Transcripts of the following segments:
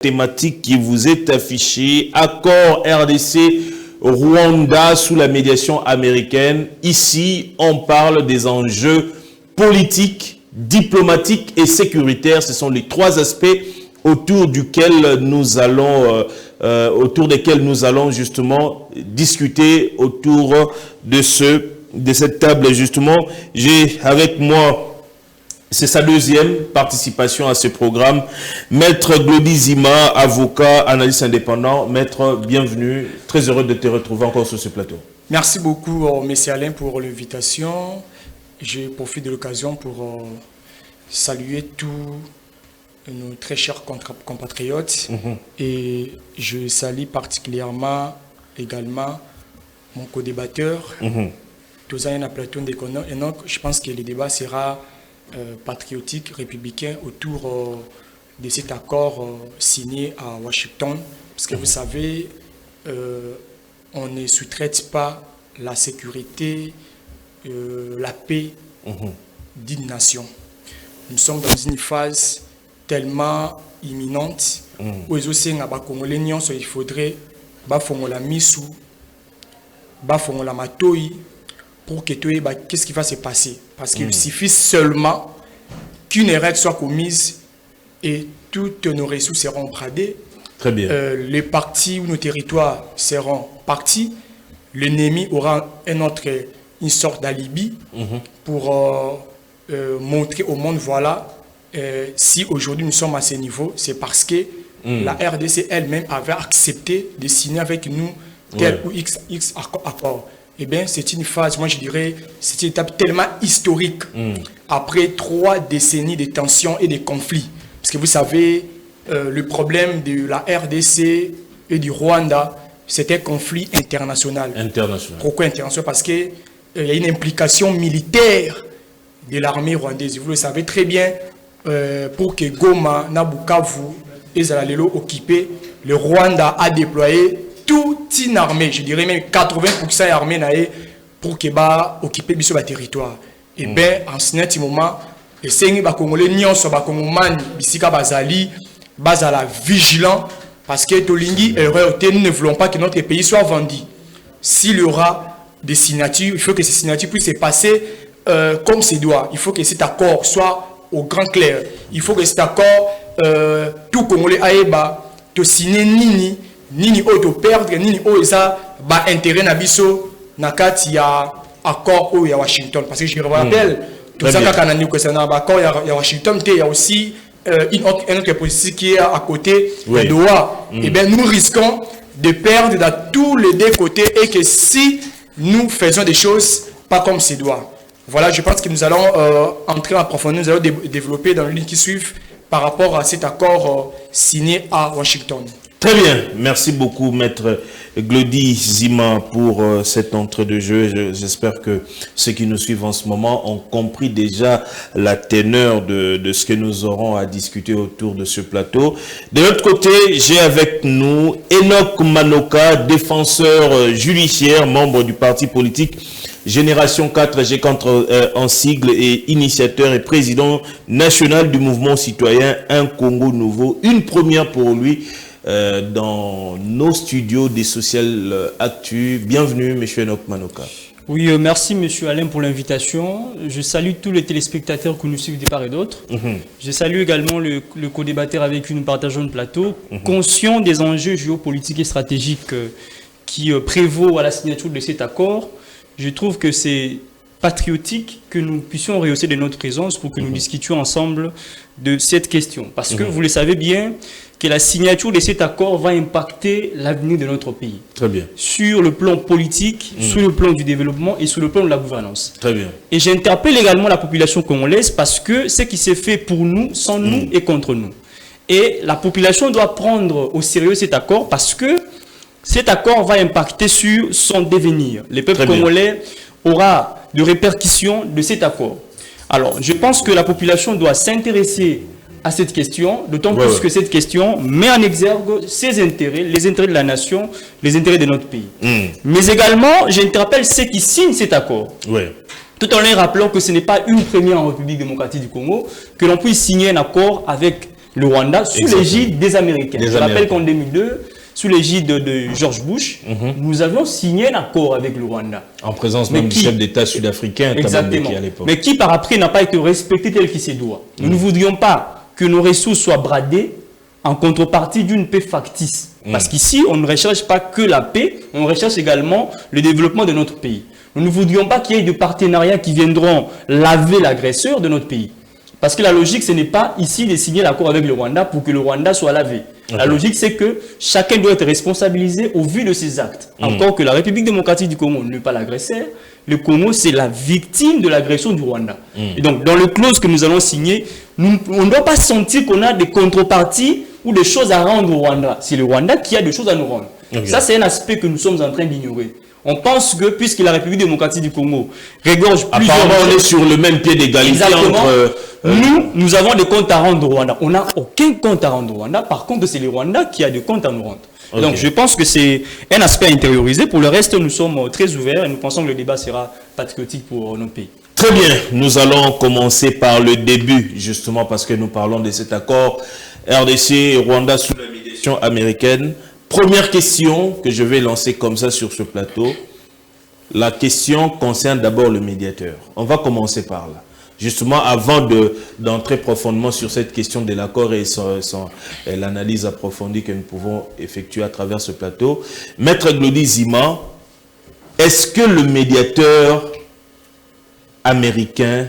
Thématique qui vous est affichée, accord RDC-Rwanda sous la médiation américaine. Ici, on parle des enjeux politiques, diplomatiques et sécuritaires. Ce sont les trois aspects autour desquels nous allons justement discuter autour de cette table. Justement, j'ai avec moi, c'est sa deuxième participation à ce programme, Maître Glody Zima, avocat, analyste indépendant. Maître, bienvenue. Très heureux de te retrouver encore sur ce plateau. Merci beaucoup, M. Alain, pour l'invitation. Je profite de l'occasion pour saluer tous nos très chers compatriotes. Et je salue particulièrement également mon co-débatteur, Tozana Platon de Kono. Et donc, je pense que le débat sera patriotique, républicain autour de cet accord signé à Washington. Parce que vous savez, on ne sous-traite pas la sécurité, la paix d'une nation. Nous sommes dans une phase tellement imminente où il faudrait la misu, la matoi, pour que tu aies qu'est-ce qui va se passer. Parce qu'il suffit seulement qu'une erreur soit commise et toutes nos ressources seront bradées. Très bien. Les partis ou nos territoires seront partis. L'ennemi aura une sorte d'alibi pour montrer au monde, voilà, si aujourd'hui nous sommes à ce niveau, c'est parce que la RDC elle-même avait accepté de signer avec nous tel ou X accord. Eh bien, c'est une phase, moi je dirais, c'est une étape tellement historique après 3 décennies de tensions et de conflits. Parce que vous savez, le problème de la RDC et du Rwanda, c'était un conflit international. Pourquoi international? Parce qu'il y a une implication militaire de l'armée rwandaise. Vous le savez très bien, pour que Goma, Nabukavu et Zalalelo occupés, le Rwanda a déployé toute une armée, je dirais même 80% armée pour que occuper le territoire. Et bien, en ce moment, les Congolais n'y sont pas vigilants parce que Tolingi et nous ne voulons pas que notre pays soit vendu. S'il y aura des signatures, il faut que ces signatures puissent se passer comme c'est doit. Il faut que cet accord soit au grand clair. Il faut que cet accord, tout Congolais aïeba, te signer nini auto perdre nini o ça ba intérêt na biso nakati ya accord au ya Washington parce que je me rappelle tout ça quand on a que ça na accord ya Washington il y a aussi une autre position qui est à côté de Doha. Et bien nous risquons de perdre dans tous les deux côtés et que si nous faisons des choses pas comme c'est doit. Voilà, je pense que nous allons entrer en profondeur, nous allons développer dans les lignes qui suivent par rapport à cet accord signé à Washington. Très bien, merci beaucoup Maître Glody Zima pour cet entre-deux-jeux. J'espère que ceux qui nous suivent en ce moment ont compris déjà la teneur de ce que nous aurons à discuter autour de ce plateau. De l'autre côté, j'ai avec nous Enoch Manoka, défenseur judiciaire, membre du parti politique Génération 4G en sigle et initiateur et président national du mouvement citoyen Un Congo Nouveau. Une première pour lui dans nos studios des Social Actu. Bienvenue, M. Enoch Manoka. Oui, merci, M. Alain, pour l'invitation. Je salue tous les téléspectateurs que nous suivent de part et d'autre. Je salue également le co-débatteur avec qui nous partageons le plateau, conscient des enjeux géopolitiques et stratégiques qui prévaut à la signature de cet accord. Je trouve que c'est patriotique que nous puissions rehausser de notre présence pour que nous discutions ensemble de cette question. Parce que vous le savez bien, que la signature de cet accord va impacter l'avenir de notre pays. Très bien. Sur le plan politique, sur le plan du développement et sur le plan de la gouvernance. Très bien. Et j'interpelle également la population congolaise parce que ce qui s'est fait pour nous, sans nous et contre nous. Et la population doit prendre au sérieux cet accord parce que cet accord va impacter sur son devenir. Le peuple congolais aura de répercussions de cet accord. Alors, je pense que la population doit s'intéresser à cette question, d'autant plus que cette question met en exergue ses intérêts, les intérêts de la nation, les intérêts de notre pays. Mais également, j'interpelle ceux qui signent cet accord. Tout en leur rappelant que ce n'est pas une première en République démocratique du Congo que l'on puisse signer un accord avec le Rwanda sous l'égide des Américains. Je rappelle qu'en 2002, sous l'égide de George Bush, nous avions signé un accord avec le Rwanda. En présence même du chef d'État sud-africain, exactement, à l'époque. Mais qui par après n'a pas été respecté tel qu'il se doit. Nous ne voudrions pas que nos ressources soient bradées en contrepartie d'une paix factice. Parce qu'ici, on ne recherche pas que la paix, on recherche également le développement de notre pays. Nous ne voudrions pas qu'il y ait de partenariats qui viendront laver l'agresseur de notre pays. Parce que la logique, ce n'est pas ici de signer l'accord avec le Rwanda pour que le Rwanda soit lavé. La logique, c'est que chacun doit être responsabilisé au vu de ses actes. Encore que la République démocratique du Congo n'est pas l'agresseur, le Congo, c'est la victime de l'agression du Rwanda. Et donc, dans le clause que nous allons signer, on ne doit pas sentir qu'on a des contreparties ou des choses à rendre au Rwanda. C'est le Rwanda qui a des choses à nous rendre. Ça, c'est un aspect que nous sommes en train d'ignorer. On pense que, puisque la République démocratique du Congo regorge plusieurs... Apparemment, on est sur le même pied d'égalité entre... Nous avons des comptes à rendre au Rwanda. On n'a aucun compte à rendre au Rwanda. Par contre, c'est le Rwanda qui a des comptes à nous rendre. Donc, je pense que c'est un aspect intériorisé. Pour le reste, nous sommes très ouverts et nous pensons que le débat sera patriotique pour notre pays. Très bien. Nous allons commencer par le début, justement, parce que nous parlons de cet accord RDC et Rwanda sous la médiation américaine. Première question que je vais lancer comme ça sur ce plateau. La question concerne d'abord le médiateur. On va commencer par là. Justement, avant d'entrer profondément sur cette question de l'accord et l'analyse approfondie que nous pouvons effectuer à travers ce plateau, Maître Glody Zima, est-ce que le médiateur américain,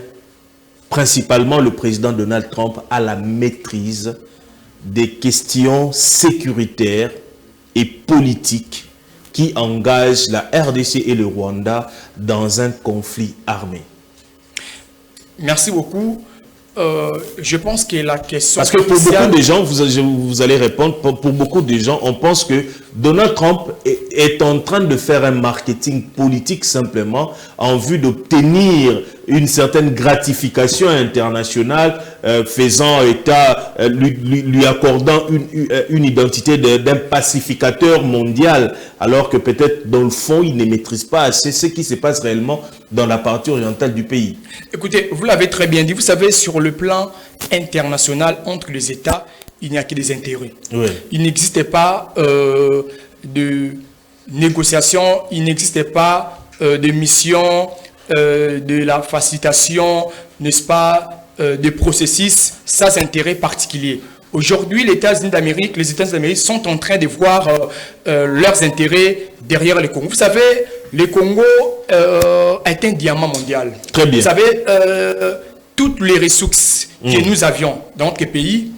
principalement le président Donald Trump, a la maîtrise des questions sécuritaires et politiques qui engagent la RDC et le Rwanda dans un conflit armé? Merci beaucoup. Je pense que la question... Parce que pour beaucoup de gens, vous allez répondre, pour beaucoup de gens, on pense que Donald Trump est en train de faire un marketing politique simplement en vue d'obtenir une certaine gratification internationale, faisant état, lui accordant une identité d'un pacificateur mondial, alors que peut-être dans le fond, il ne maîtrise pas assez ce qui se passe réellement dans la partie orientale du pays. Écoutez, vous l'avez très bien dit, vous savez, sur le plan international, entre les États, il n'y a que des intérêts. Oui. Il n'existait pas de négociation, il n'existait pas de mission, de la facilitation, n'est-ce pas, de processus sans intérêt particulier. Aujourd'hui, les États-Unis d'Amérique sont en train de voir leurs intérêts derrière le Congo. Vous savez, le Congo est un diamant mondial. Très bien. Vous savez, toutes les ressources que nous avions dans notre pays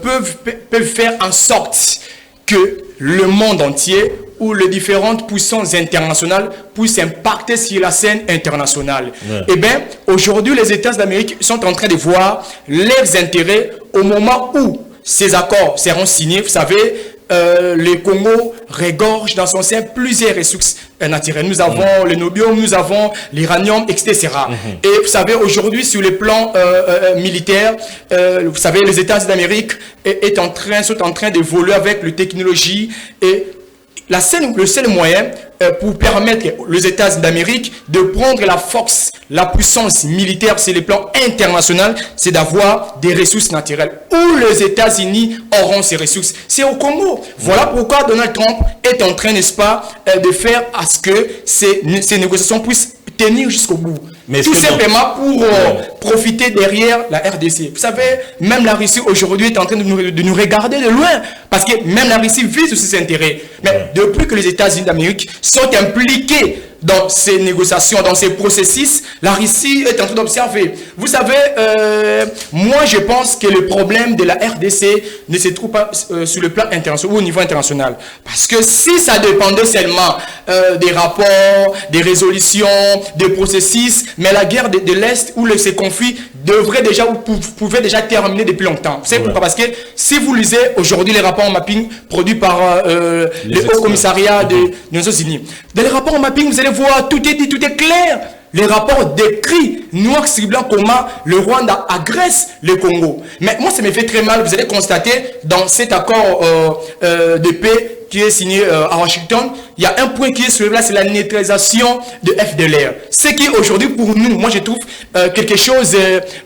peuvent faire en sorte que le monde entier ou les différentes puissances internationales puissent impacter sur la scène internationale. Eh bien, aujourd'hui, les États d'Amérique sont en train de voir leurs intérêts au moment où ces accords seront signés. Vous savez, le Congo regorge dans son sein plusieurs ressources naturelles. Nous avons le nobium, nous avons l'uranium, etc. Et vous savez, aujourd'hui, sur le plan militaire, vous savez, les États d'Amérique sont en train d'évoluer avec la technologie et le seul moyen pour permettre aux États d'Amérique de prendre la force, la puissance militaire sur le plan international, c'est d'avoir des ressources naturelles. Où les États-Unis auront ces ressources? C'est au Congo. Voilà pourquoi Donald Trump est en train, n'est-ce pas, de faire à ce que ces négociations puissent tenir jusqu'au bout. Mais tout simplement pour profiter derrière la RDC. Vous savez, même la Russie aujourd'hui est en train de nous regarder de loin. Parce que même la Russie vise aussi ses intérêts. Mais depuis que les États-Unis d'Amérique sont impliqués dans ces négociations, dans ces processus, la Russie est en train d'observer. Vous savez, moi je pense que le problème de la RDC ne se trouve pas sur le plan international ou au niveau international. Parce que si ça dépendait seulement des rapports, des résolutions, des processus, mais la guerre de l'Est ou ces conflits devrait déjà ou pouvait déjà terminer depuis longtemps. Vous savez pourquoi? Parce que si vous lisez aujourd'hui les rapports en mapping produits par le Haut Commissariat des Nations Unies, dans les rapports en mapping, vous allez voir, tout est dit, tout est clair. Les rapports décrits noir sur blanc comment le Rwanda agresse le Congo. Mais moi, ça me fait très mal. Vous allez constater dans cet accord de paix qui est signé à Washington, il y a un point qui est soulevé là, c'est la neutralisation de FDLR. Ce qui aujourd'hui pour nous, moi je trouve quelque chose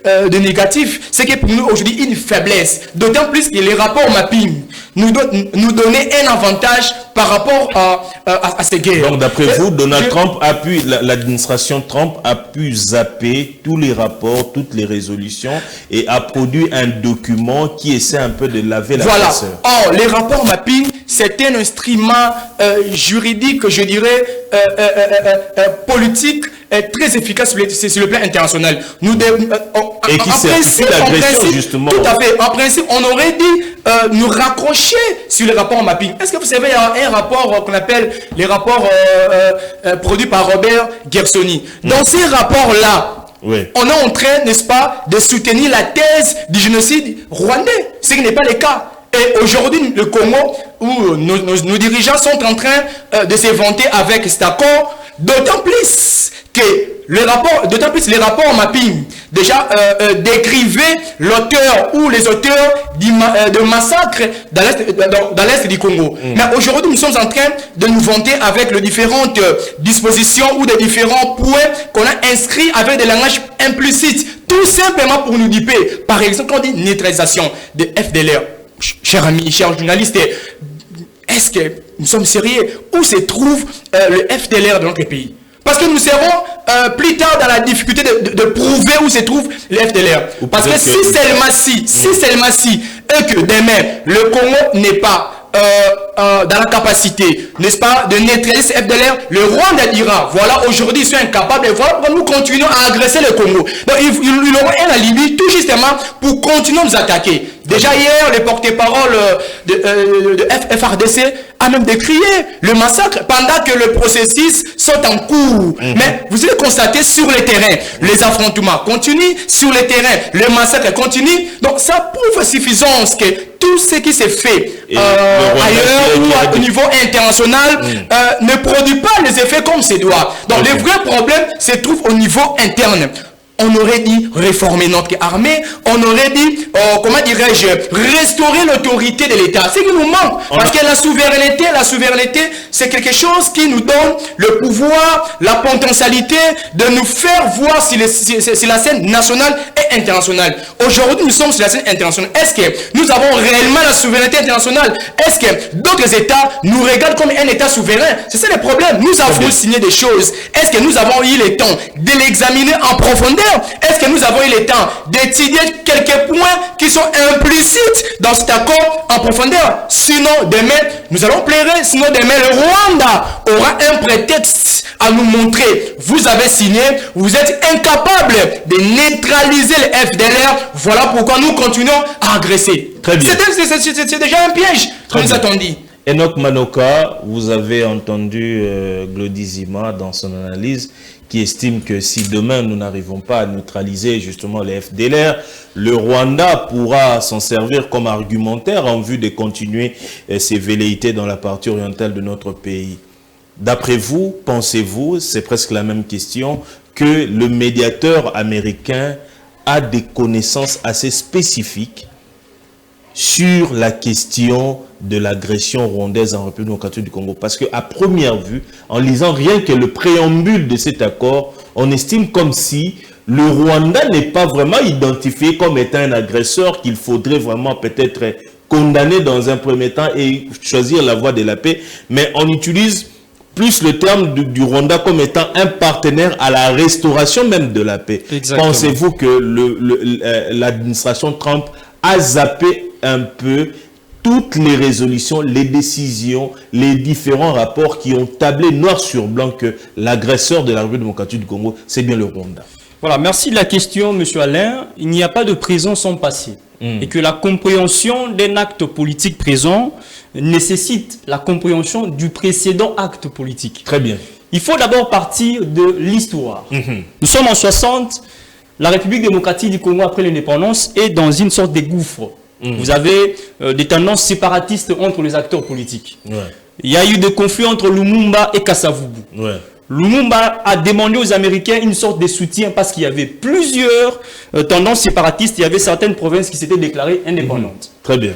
de négatif, c'est que pour nous aujourd'hui une faiblesse. D'autant plus que les rapports mapping nous donnaient un avantage par rapport à ces guerres. Donc d'après vous, Donald Trump a pu, l'administration Trump a pu zapper tous les rapports, toutes les résolutions et a produit un document qui essaie un peu de laver la face. Or, les rapports mapping, c'est un instrument juridique, je dirais, politique, très efficace sur le plan international. Et qui certifie l'agression, justement. Tout à fait. En principe, on aurait dit nous raccrocher sur les rapports mapping. Est-ce que vous savez, il y a un rapport qu'on appelle les rapports produits par Robert Gersony. Dans ces rapports-là, oui, on est en train, n'est-ce pas, de soutenir la thèse du génocide rwandais, ce qui n'est pas le cas. Et aujourd'hui, le Congo, où nos dirigeants sont en train de se vanter avec cet accord, d'autant plus que les rapports mapping déjà décrivaient l'auteur ou les auteurs de massacres dans l'est du Congo. Mais aujourd'hui, nous sommes en train de nous vanter avec les différentes dispositions ou des différents points qu'on a inscrits avec des langages implicites, tout simplement pour nous duper. Par exemple, quand on dit neutralisation de FDLR, chers amis, chers journalistes, est-ce que nous sommes sérieux? Où se trouve le FDLR dans notre pays? Parce que nous serons plus tard dans la difficulté de prouver où se trouve le FDLR. Parce que si seulement si, et que demain, le Congo n'est pas dans la capacité, n'est-ce pas, de neutraliser ce FDLR, le Rwanda dira, voilà, aujourd'hui, ils sont incapables, et voilà, nous continuons à agresser le Congo. Donc, ils auront un alibi, tout justement, pour continuer à nous attaquer. Déjà hier, le porte-parole de FRDC a même décrié le massacre pendant que le processus sont en cours. Mais vous allez constater sur le terrain, les affrontements continuent, sur le terrain, le massacre continue. Donc ça prouve suffisance que tout ce qui s'est fait ailleurs ou au niveau international ne produit pas les effets comme c'est doit. Donc le vrai problème se trouve au niveau interne. On aurait dit réformer notre armée, on aurait dit, comment dirais-je, restaurer l'autorité de l'État. C'est ce qui nous manque. Parce que la souveraineté, c'est quelque chose qui nous donne le pouvoir, la potentialité de nous faire voir si la scène nationale et internationale. Aujourd'hui, nous sommes sur la scène internationale. Est-ce que nous avons réellement la souveraineté internationale? Est-ce que d'autres États nous regardent comme un État souverain? C'est ça le problème. Nous avons signé des choses. Est-ce que nous avons eu le temps de l'examiner en profondeur? Est-ce que nous avons eu le temps d'étudier quelques points qui sont implicites dans cet accord en profondeur? Sinon, demain, nous allons pleurer. Sinon, demain, le Rwanda aura un prétexte à nous montrer. Vous avez signé, vous êtes incapable de neutraliser le FDLR. Voilà pourquoi nous continuons à agresser. Très bien. C'est déjà un piège, comme nous a-t-on dit. Enoch Manoka, vous avez entendu Glody Zima dans son analyse qui estime que si demain nous n'arrivons pas à neutraliser justement les FDLR, le Rwanda pourra s'en servir comme argumentaire en vue de continuer ses velléités dans la partie orientale de notre pays. D'après vous, pensez-vous, c'est presque la même question, que le médiateur américain a des connaissances assez spécifiques sur la question de l'agression rwandaise en République démocratique du Congo? Parce qu'à première vue, en lisant rien que le préambule de cet accord, on estime comme si le Rwanda n'est pas vraiment identifié comme étant un agresseur qu'il faudrait vraiment peut-être condamner dans un premier temps et choisir la voie de la paix. Mais on utilise plus le terme du Rwanda comme étant un partenaire à la restauration même de la paix. Pensez-vous que l'administration Trump a zappé un peu toutes les résolutions, les décisions, les différents rapports qui ont tablé noir sur blanc que l'agresseur de la République démocratique du Congo, c'est bien le Rwanda? Voilà, merci de la question, M. Alain. Il n'y a pas de présent sans passé. Et que la compréhension d'un acte politique présent nécessite la compréhension du précédent acte politique. Très bien. Il faut d'abord partir de l'histoire. Nous sommes en 60, la République démocratique du Congo, après l'indépendance, est dans une sorte de gouffre. Vous avez des tendances séparatistes entre les acteurs politiques. Il y a eu des conflits entre Lumumba et Kasavubu. Lumumba a demandé aux Américains une sorte de soutien parce qu'il y avait plusieurs tendances séparatistes. Il y avait certaines provinces qui s'étaient déclarées indépendantes. Très bien.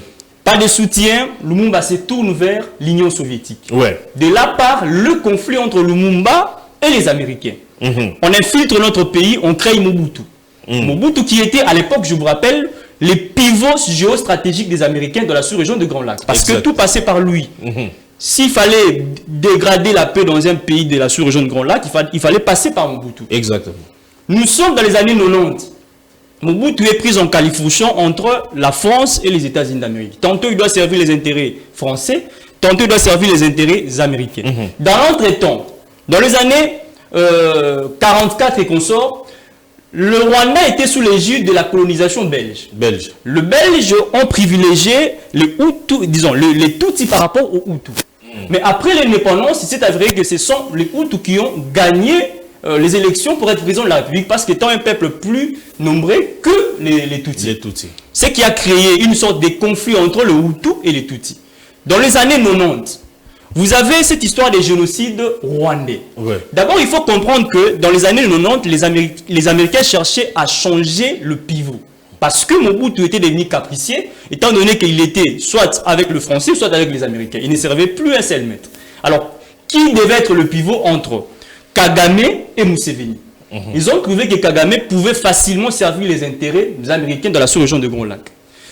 pas de soutien, Lumumba se tourne vers l'Union soviétique. Ouais. De là part le conflit entre Lumumba et les Américains. On infiltre notre pays, on crée Mobutu. Mobutu qui était à l'époque, je vous rappelle, les pivots géostratégiques des Américains de la sous-région de Grand Lac. Parce que tout passait par lui. S'il fallait dégrader la paix dans un pays de la sous-région de Grand Lac, il fallait passer par Mobutu. Exactement. Nous sommes dans les années 90. Mobutu est pris en califourchon entre la France et les États-Unis d'Amérique. Tantôt il doit servir les intérêts français, tantôt il doit servir les intérêts américains. Dans l'entretemps, dans les années 44 et consorts, le Rwanda était sous l'égide de la colonisation belge. Les Belges ont privilégié les Hutus, disons, les Tutsis par rapport aux Hutus. Mais après l'indépendance, c'est avéré que ce sont les Hutus qui ont gagné les élections pour être président de la République parce qu'étant un peuple plus nombreux que les Tutsis. Ce qui a créé une sorte de conflit entre le Hutu et les Tutsis. Dans les années 90, vous avez cette histoire des génocides rwandais. Ouais. D'abord, il faut comprendre que dans les années 90, les Américains cherchaient à changer le pivot. Parce que Mobutu était devenu capricieux, étant donné qu'il était soit avec le Français, soit avec les Américains. Il ne servait plus un seul maître. Alors, qui devait être le pivot entre Kagame et Museveni? Ils ont trouvé que Kagame pouvait facilement servir les intérêts des Américains dans la sous-région de Grand Lac.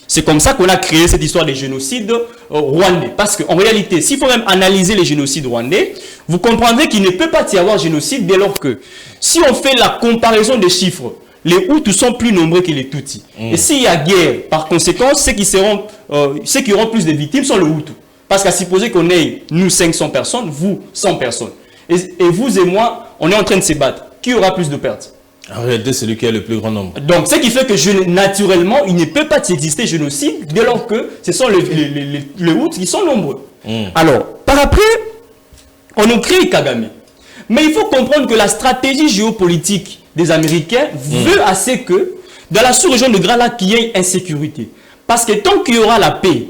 C'est comme ça qu'on a créé cette histoire des génocides rwandais. Parce qu'en réalité, s'il faut même analyser les génocides rwandais, vous comprendrez qu'il ne peut pas y avoir génocide dès lors que, si on fait la comparaison des chiffres, les Hutus sont plus nombreux que les Tutsis. Et s'il y a guerre, par conséquent, ceux qui auront plus de victimes sont les Hutus. Parce qu'à supposer qu'on ait, nous, 500 personnes, vous, 100 personnes. Et vous et moi, on est en train de se battre. Qui aura plus de pertes? En réalité, c'est lui qui a le plus grand nombre. Donc, ce qui fait que naturellement, il ne peut pas exister génocide dès lors que ce sont les Hutus qui sont nombreux. Alors, par après, on nous crée Kagame. Mais il faut comprendre que la stratégie géopolitique des Américains veut assez que, dans la sous-région de Grand Lac, qu'il y ait insécurité. Parce que tant qu'il y aura la paix,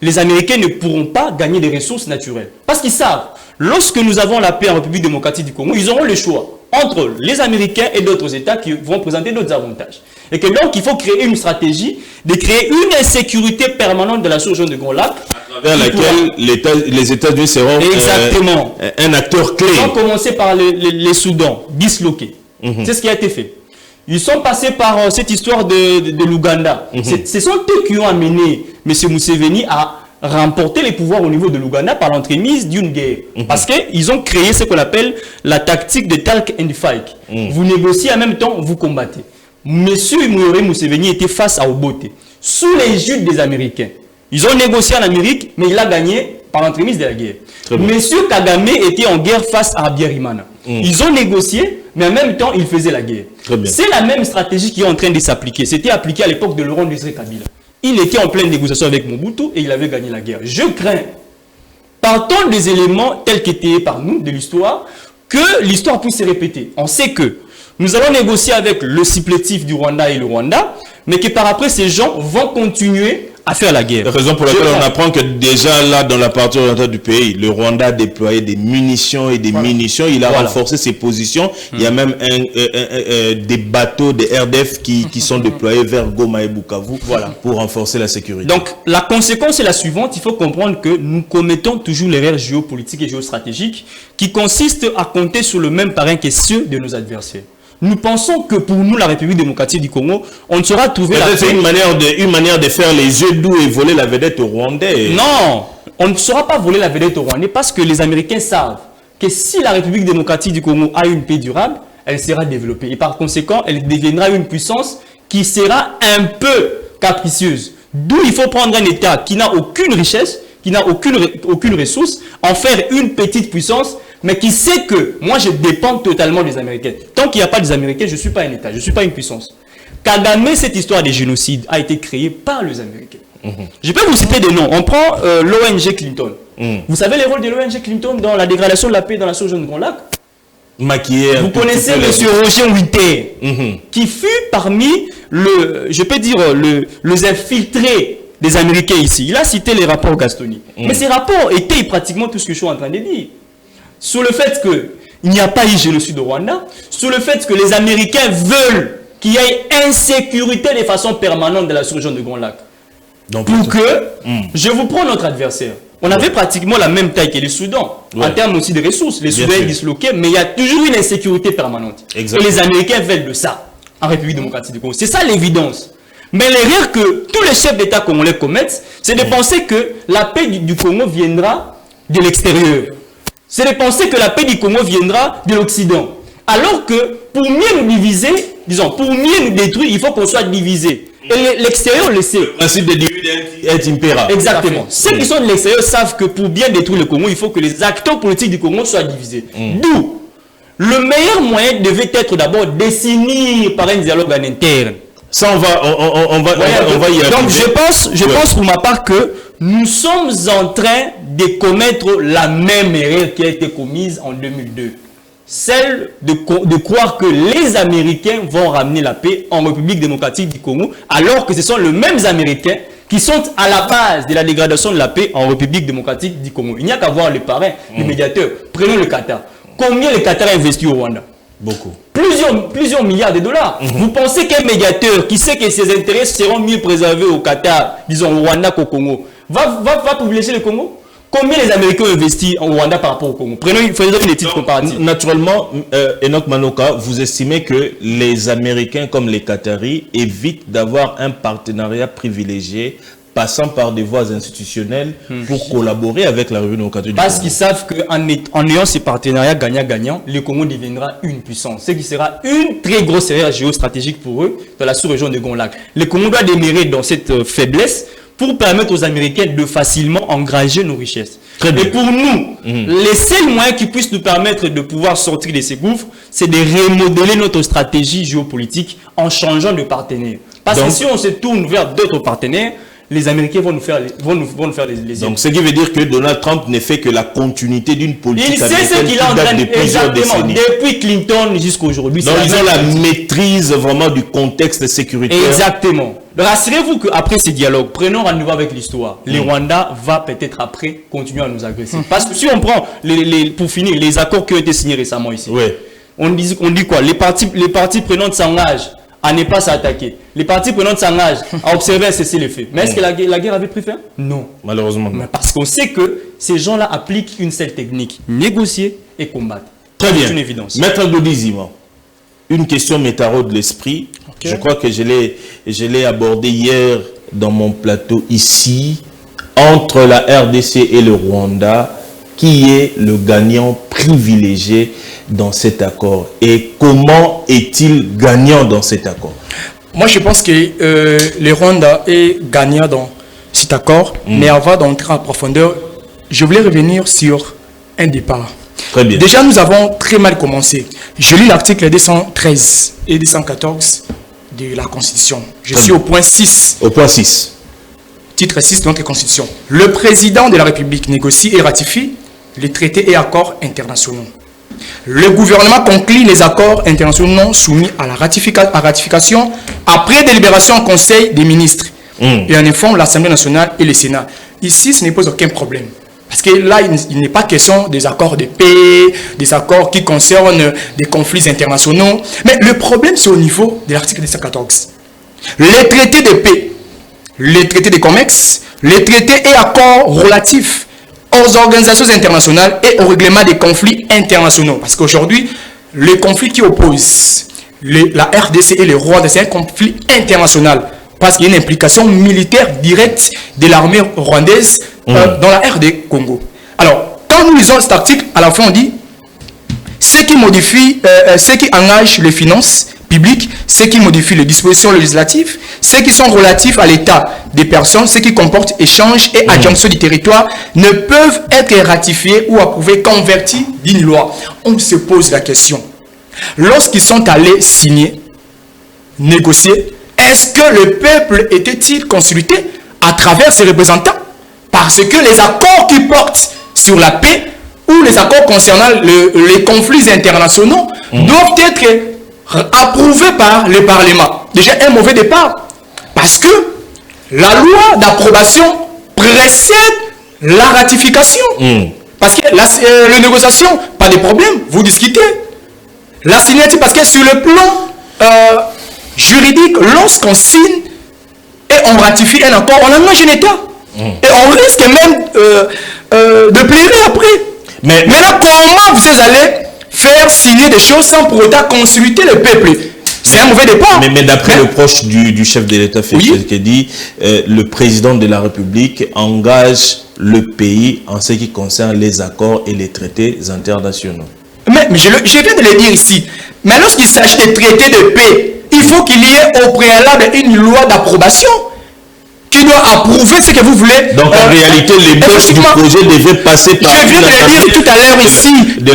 les Américains ne pourront pas gagner des ressources naturelles. Parce qu'ils savent, lorsque nous avons la paix en République démocratique du Congo, ils auront le choix entre les Américains et d'autres États qui vont présenter d'autres avantages. Et que donc, il faut créer une stratégie de créer une insécurité permanente de la sous-région de Grand Lac. À travers laquelle les États-Unis seront un acteur clé. Ils ont commencé par les Soudans, disloqués. C'est ce qui a été fait. Ils sont passés par cette histoire de l'Ouganda. Ce sont eux qui ont amené M. Museveni à remporter les pouvoirs au niveau de l'Ouganda par l'entremise d'une guerre. Parce qu'ils ont créé ce qu'on appelle la tactique de talk and fight. Vous négociez en même temps, vous combattez. M. Yoweri Museveni était face à Obote, sous l'égide des Américains. Ils ont négocié en Amérique, mais il a gagné par l'entremise de la guerre. M. Kagame était en guerre face à Habyarimana. Ils ont négocié, mais en même temps, ils faisaient la guerre. C'est la même stratégie qui est en train de s'appliquer. C'était appliqué à l'époque de Laurent Désiré Kabila. Il était en pleine négociation avec Mobutu et il avait gagné la guerre. Je crains, partant des éléments tels qu'étaient par nous de l'histoire, que l'histoire puisse se répéter. On sait que nous allons négocier avec le supplétif du Rwanda et le Rwanda, mais que par après, ces gens vont continuer à faire la guerre. La raison pour laquelle on apprend que déjà là, dans la partie orientale du pays, le Rwanda a déployé des munitions et des munitions. Il a renforcé ses positions. Il y a même des bateaux, des RDF qui sont déployés vers Goma et Bukavu pour renforcer la sécurité. Donc, la conséquence est la suivante. Il faut comprendre que nous commettons toujours l'erreur géopolitique et géostratégique qui consiste à compter sur le même parrain que ceux de nos adversaires. Nous pensons que pour nous, la République démocratique du Congo, on ne saura trouver la paix. C'est une manière de faire les yeux doux et voler la vedette aux Rwandais. Non, on ne saura pas voler la vedette aux Rwandais parce que les Américains savent que si la République démocratique du Congo a une paix durable, elle sera développée. Et par conséquent, elle deviendra une puissance qui sera un peu capricieuse. D'où il faut prendre un État qui n'a aucune richesse, qui n'a aucune ressource, en faire une petite puissance, mais qui sait que moi je dépends totalement des Américains. Tant qu'il n'y a pas des Américains, je ne suis pas un État, je ne suis pas une puissance. Kagame, cette histoire des génocides a été créée par les Américains. Je peux vous citer des noms. On prend l'ONG Clinton. Vous savez les rôles de l'ONG Clinton dans la dégradation de la paix dans la sous-région de Grand Lac? Vous connaissez M. Roger Witter, qui fut parmi les infiltrés des Américains ici. Il a cité les rapports Gastoni. Mais ces rapports étaient pratiquement tout ce que je suis en train de dire. Sur le fait qu'il n'y a pas eu génocide au Rwanda, sur le fait que les Américains veulent qu'il y ait insécurité de façon permanente dans la sous-région de Grand Lac. Donc, pour que, je vous prends notre adversaire. On avait pratiquement la même taille que le Soudan, en termes aussi de ressources. Les Soudanais sont disloqués, mais il y a toujours une insécurité permanente. Exactement. Et les Américains veulent de ça, en République démocratique du Congo. C'est ça l'évidence. Mais l'erreur que tous les chefs d'État congolais commettent, c'est de penser que la paix du Congo viendra de l'extérieur. C'est de penser que la paix du Congo viendra de l'Occident. Alors que pour mieux nous diviser, disons, pour mieux nous détruire, il faut qu'on soit divisé. Et l'extérieur le sait. Le principe de diviser est impératif. Exactement. Ceux qui sont de l'extérieur savent que pour bien détruire le Congo, il faut que les acteurs politiques du Congo soient divisés. D'où le meilleur moyen devait être d'abord définir par un dialogue en interne. Ça, on va y arriver. Donc, je pense pour ma part que nous sommes en train de commettre la même erreur qui a été commise en 2002. Celle de croire que les Américains vont ramener la paix en République démocratique du Congo, alors que ce sont les mêmes Américains qui sont à la base de la dégradation de la paix en République démocratique du Congo. Il n'y a qu'à voir les parrains, les médiateurs. Prenons le Qatar. Combien le Qatar a investi au Rwanda? Beaucoup. Plusieurs milliards de dollars. Vous pensez qu'un médiateur qui sait que ses intérêts seront mieux préservés au Qatar, disons au Rwanda qu'au Congo, va privilégier le Congo? Combien les Américains ont investi en Rwanda par rapport au Congo? Faisons une étude comparative. Naturellement, Enoch Manoka, vous estimez que les Américains comme les Qataris évitent d'avoir un partenariat privilégié passant par des voies institutionnelles pour collaborer avec la République démocratique du Congo. Parce qu'ils savent qu'en ayant ces partenariats gagnant-gagnant, le Congo deviendra une puissance. Ce qui sera une très grosse erreur géostratégique pour eux dans la sous-région de Grand Lac. Le Congo doit demeurer dans cette faiblesse pour permettre aux Américains de facilement engranger nos richesses. Et pour nous, les seuls moyens qui puissent nous permettre de pouvoir sortir de ces gouffres, c'est de remodeler notre stratégie géopolitique en changeant de partenaire. Parce que si on se tourne vers d'autres partenaires, les Américains vont nous faire les Donc, ce qui veut dire que Donald Trump n'est fait que la continuité d'une politique américaine. Il sait ce qu'il a en train de depuis Clinton jusqu'à aujourd'hui. Donc, ils ont la maîtrise vraiment du contexte sécuritaire. Exactement. Donc, assurez-vous qu'après ces dialogues, prenons rendez-vous avec l'histoire. Le Rwanda va peut-être après continuer à nous agresser. Parce que si on prend, pour finir, les accords qui ont été signés récemment ici, on dit quoi? Les parties prenantes s'engagent à ne pas s'attaquer. Les parties prenantes s'engagent à observer un cessez-le-feu. Mais est-ce que la guerre avait pris fin? Non. Malheureusement. Mais parce qu'on sait que ces gens-là appliquent une seule technique, négocier et combattre. Très bien. C'est une évidence. Maître Glodizima, une question métaro de l'esprit. Je crois que je l'ai abordé hier dans mon plateau ici. Entre la RDC et le Rwanda, qui est le gagnant privilégié dans cet accord? Et comment est-il gagnant dans cet accord? Moi, je pense que le Rwanda est gagnant dans cet accord. Mais avant d'entrer en profondeur, je voulais revenir sur un départ. Très bien. Déjà, nous avons très mal commencé. Je lis l'article 213 et 214 de la Constitution. Je suis au point 6. Au point 6. Titre 6 de notre Constitution. Le président de la République négocie et ratifie les traités et accords internationaux. Le gouvernement conclut les accords internationaux soumis à la ratification après délibération en Conseil des ministres et en informe l'Assemblée nationale et le Sénat. Ici, ce ne pose aucun problème. Parce que là, il n'est pas question des accords de paix, des accords qui concernent des conflits internationaux. Mais le problème, c'est au niveau de l'article 214. Les traités de paix, les traités de commerce, les traités et accords relatifs aux organisations internationales et au règlement des conflits internationaux. Parce qu'aujourd'hui, le conflit qui oppose la RDC et le Rwanda, c'est un conflit international. Parce qu'il y a une implication militaire directe de l'armée rwandaise dans la RD Congo. Alors, quand nous lisons cet article, à la fin on dit ce qui modifie, ce qui engage les finances publiques, ce qui modifie les dispositions législatives, ceux qui sont relatifs à l'état des personnes, ceux qui comportent échange et adjonction du territoire, ne peuvent être ratifiés ou approuvés, convertis d'une loi. On se pose la question. Lorsqu'ils sont allés signer, négocier, est-ce que le peuple était-il consulté à travers ses représentants? Parce que les accords qui portent sur la paix ou les accords concernant les conflits internationaux doivent être approuvés par le Parlement. Déjà un mauvais départ. Parce que la loi d'approbation précède la ratification. Parce que la négociation, pas de problème, vous discutez. La signature, parce que sur le plan juridique, lorsqu'on signe et on ratifie un accord, on engage un État. Et on risque même de pleurer après. Mais là, comment vous allez faire signer des choses sans pour autant consulter le peuple? C'est un mauvais départ. Mais d'après le proche du chef de l'État, Félix Tshisekedi, le président de la République engage le pays en ce qui concerne les accords et les traités internationaux. Mais je viens de le dire ici. Mais lorsqu'il s'agit de traités de paix, il faut qu'il y ait au préalable une loi d'approbation qui doit approuver ce que vous voulez. Donc en réalité, les boss du projet devaient passer par... Je viens de le dire tout à l'heure ici, que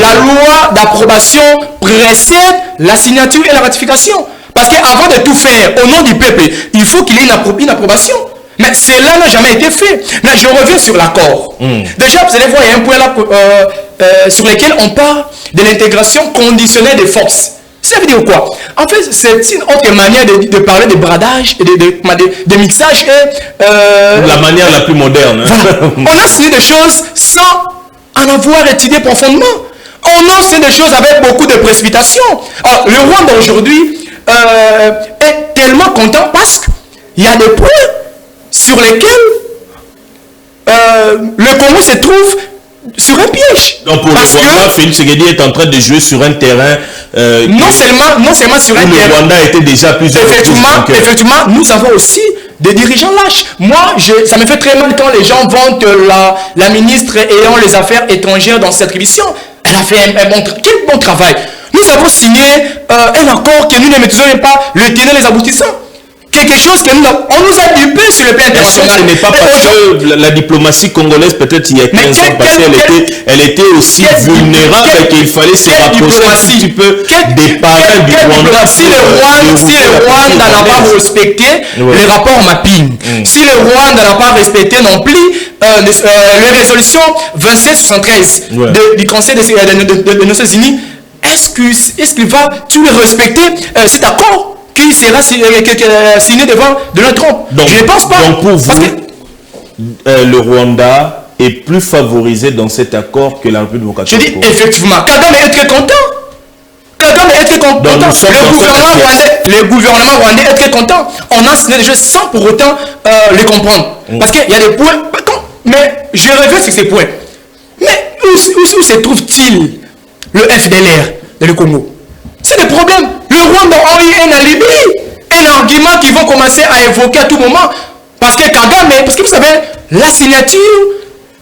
la loi d'approbation précède la signature et la ratification. Parce qu'avant de tout faire au nom du peuple, il faut qu'il y ait une approbation. Mais cela n'a jamais été fait. Mais je reviens sur l'accord. Déjà, vous allez voir, il y a un point là sur lequel on parle de l'intégration conditionnelle des forces. Ça veut dire quoi? En fait, c'est une autre manière de parler de bradage, de mixage. La manière la plus moderne. Voilà. On a signé des choses sans en avoir étudié profondément. On a signé des choses avec beaucoup de précipitation. Alors, le Rwanda aujourd'hui est tellement content parce qu'il y a des points sur lesquels le Congo se trouve sur un piège. Donc pour le Rwanda, Félix Tshisekedi est en train de jouer sur un terrain non seulement sur un terrain. Le Rwanda était déjà plusieurs fois. Effectivement, nous avons aussi des dirigeants lâches. Moi, ça me fait très mal quand les gens vantent la ministre ayant les affaires étrangères dans cette émission. Elle a fait quel bon travail. Nous avons signé un accord que nous ne maîtrisons même pas le tenant les aboutissants. Quelque chose que on nous a dupé sur le plan international. Ce n'est pas parce que la diplomatie congolaise, peut-être il y a 15 ans passé, elle était aussi vulnérable qu'il fallait se rapprocher un petit peu des parents du Rwanda. Si le Rwanda n'a pas respecté les rapports mapping, si le Rwanda n'a pas respecté non plus les résolutions 2773 du Conseil des Nations Unies, est-ce qu'il va-tu respecter cet accord qui sera signé devant Donald Trump? Je ne pense pas. Donc pour vous, le Rwanda est plus favorisé dans cet accord que la République démocratique. Je dis effectivement, Kagame est très content. Kagame est très content. Le gouvernement rwandais est très content. On a signé des choses sans pour autant les comprendre. Parce qu'il y a des points. Mais je reviens sur ces points. Mais où se trouve-t-il le FDLR de le Congo? C'est le problème. Le Rwanda a eu un alibi, un argument qu'ils vont commencer à évoquer à tout moment. Parce que Kagame, parce que vous savez, la signature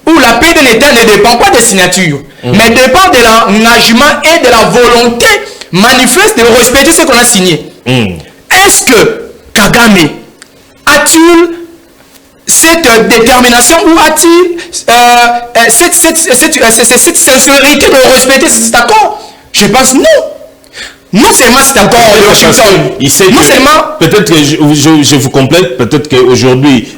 ou la paix de l'État ne dépend pas des signatures, mais dépend de l'engagement et de la volonté manifeste de respecter ce qu'on a signé. Est-ce que Kagame a-t-il cette détermination ou a-t-il cette sincérité de respecter cet accord? Je pense non. Non seulement cet accord de Washington, peut-être que je vous complète, peut-être qu'aujourd'hui,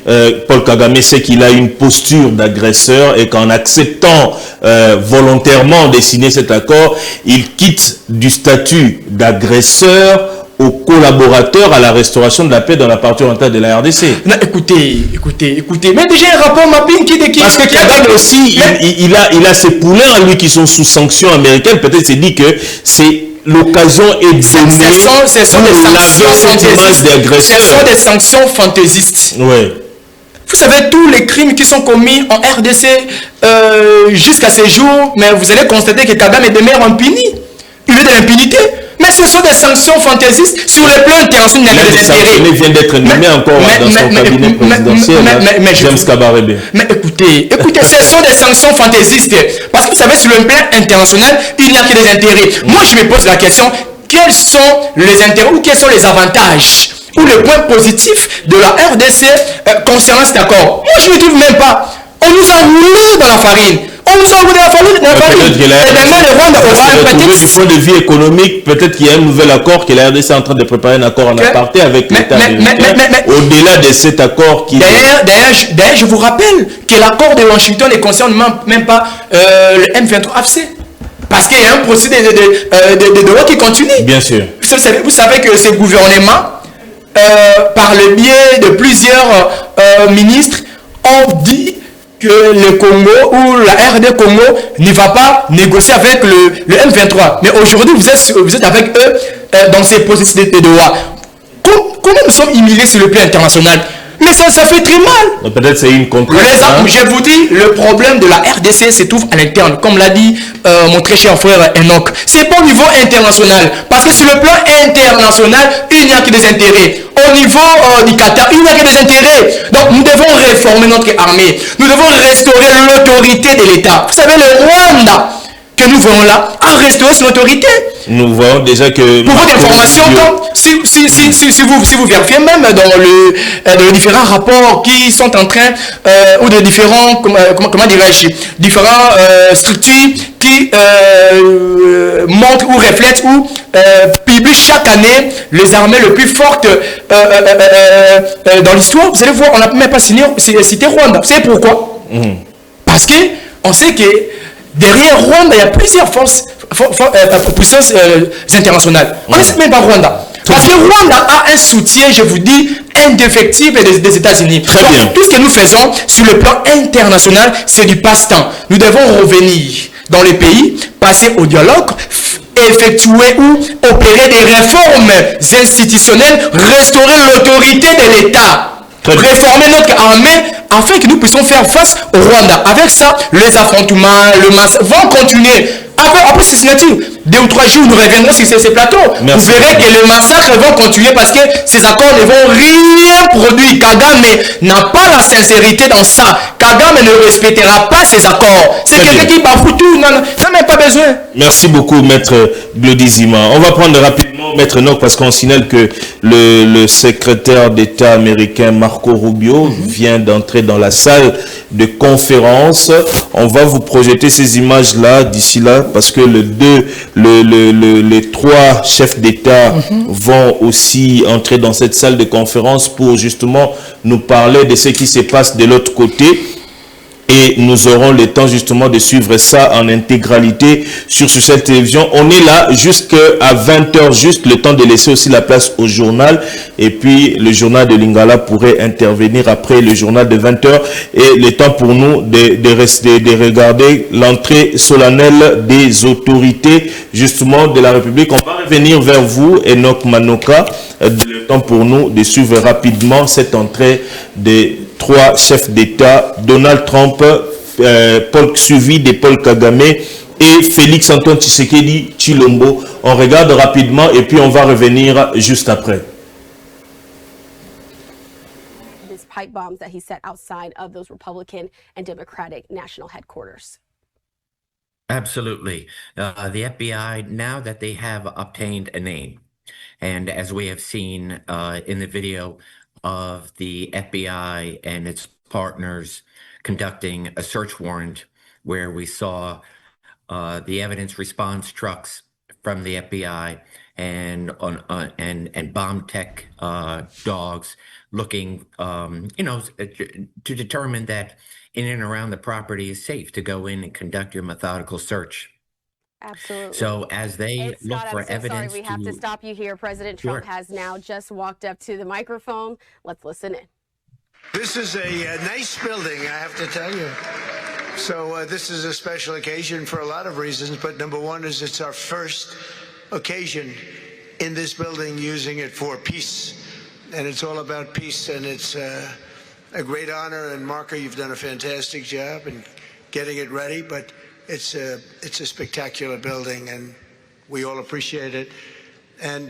Paul Kagame sait qu'il a une posture d'agresseur et qu'en acceptant volontairement de signer cet accord, il quitte du statut d'agresseur au collaborateur à la restauration de la paix dans la partie orientale de la RDC. Non, écoutez. Mais déjà un rapport mapping qui parce que Kagame aussi, il a ses poulains à lui qui sont sous sanctions américaines. Peut-être c'est dit que c'est l'occasion est donnée ce sont des sanctions fantaisistes. Ouais. Vous savez, tous les crimes qui sont commis en RDC jusqu'à ces jours, mais vous allez constater que Kagame demeure impuni. Il est de l'impunité. Mais ce sont des sanctions fantaisistes sur le plan international. Les intérêts vient d'être nommé encore dans son cabinet présidentiel, James Kabarebe. Mais écoutez, ce sont des sanctions fantaisistes. Parce que vous savez, sur le plan international, il n'y a que des intérêts. Moi, je me pose la question, quels sont les intérêts ou quels sont les avantages ou les points positifs de la RDC concernant cet accord? Moi, je ne trouve même pas. On nous a roulé dans la farine. On nous a roulé dans la farine. Et demain, le Rwanda aura un prétexte. Du point de vue économique, peut-être qu'il y a un nouvel accord, que la RDC est en train de préparer un accord en aparté avec l'État américain. Au-delà de cet accord qui... D'ailleurs, je vous rappelle que l'accord de Washington ne concerne même pas le M23 AFC. Parce qu'il y a un procédé de loi qui continue. Bien sûr. Vous savez que ce gouvernement, par le biais de plusieurs ministres, ont dit que le Congo ou la RD Congo ne va pas négocier avec le M23. Mais aujourd'hui, vous êtes avec eux dans ces processus de loi. comment nous sommes humiliés sur le plan international? Mais ça fait très mal. Peut-être c'est une contrainte. Je vous dis, le problème de la RDC se trouve à l'interne, comme l'a dit mon très cher frère Enoch. C'est pas au niveau international, parce que sur le plan international, il n'y a que des intérêts. Au niveau du Qatar, il n'y a que des intérêts. Donc nous devons réformer notre armée. Nous devons restaurer l'autorité de l'État. Vous savez, le Rwanda que nous voyons là a restauré son autorité. Nous voyons déjà que... Pour votre information, si vous vérifiez même dans les différents rapports qui sont en train, ou de différents, comment dirais-je, différentes structures qui montrent ou reflètent ou publient chaque année les armées les plus fortes dans l'histoire, vous allez voir, on n'a même pas cité Rwanda. Vous savez pourquoi? Parce que on sait que derrière Rwanda, il y a plusieurs puissances internationales. On ne sait même pas Rwanda. Parce que Rwanda a un soutien, je vous dis, indéfectible des États-Unis. Donc, tout ce que nous faisons sur le plan international, c'est du passe-temps. Nous devons revenir dans les pays, passer au dialogue, effectuer ou opérer des réformes institutionnelles, restaurer l'autorité de l'État. Réformer notre armée afin que nous puissions faire face au Rwanda. Avec ça, les affrontements, le massacre vont continuer. Après ces signatures, 2 ou 3 jours, nous reviendrons sur ces plateaux. Vous verrez que les massacres vont continuer parce que ces accords ne vont rien produire. Kagame n'a pas la sincérité dans ça. Kagame ne respectera pas ces accords. C'est quelqu'un qui bafoue tout. Non, même pas besoin. Merci beaucoup, Maître Glodizima. On va prendre rapidement Maître Enoch parce qu'on signale que le secrétaire d'État américain Marco Rubio vient d'entrer dans la salle de conférence. On va vous projeter ces images-là d'ici là parce que les 3 chefs d'État vont aussi entrer dans cette salle de conférence pour justement nous parler de ce qui se passe de l'autre côté. Et nous aurons le temps justement de suivre ça en intégralité sur cette télévision. On est là jusqu'à 20h, juste le temps de laisser aussi la place au journal. Et puis le journal de Lingala pourrait intervenir après le journal de 20h. Et le temps pour nous de regarder l'entrée solennelle des autorités justement de la République. On va revenir vers vous, Enoch Manoka. Le temps pour nous de suivre rapidement cette entrée des 3 chefs d'État, Donald Trump, suivi de Paul Kagame et Félix Antoine Tshisekedi Tshilombo. On regarde rapidement et puis on va revenir juste après. His pipe bombs that he set outside of those Republican and Democratic national headquarters. Absolutely. The FBI, now that they have obtained a name, and as we have seen in the video of the FBI and its partners conducting a search warrant where we saw the evidence response trucks from the FBI and bomb tech dogs looking, to determine that in and around the property is safe to go in and conduct your methodical search. Absolutely. So as they look for evidence, sorry, we have to stop you here. President Trump has now just walked up to the microphone. Let's listen in. This is a nice building, I have to tell you. So this is a special occasion for a lot of reasons, but number one is it's our first occasion in this building using it for peace. And it's all about peace, and it's a great honor. And Marco, you've done a fantastic job in getting it ready, but it's a spectacular building, and we all appreciate it. And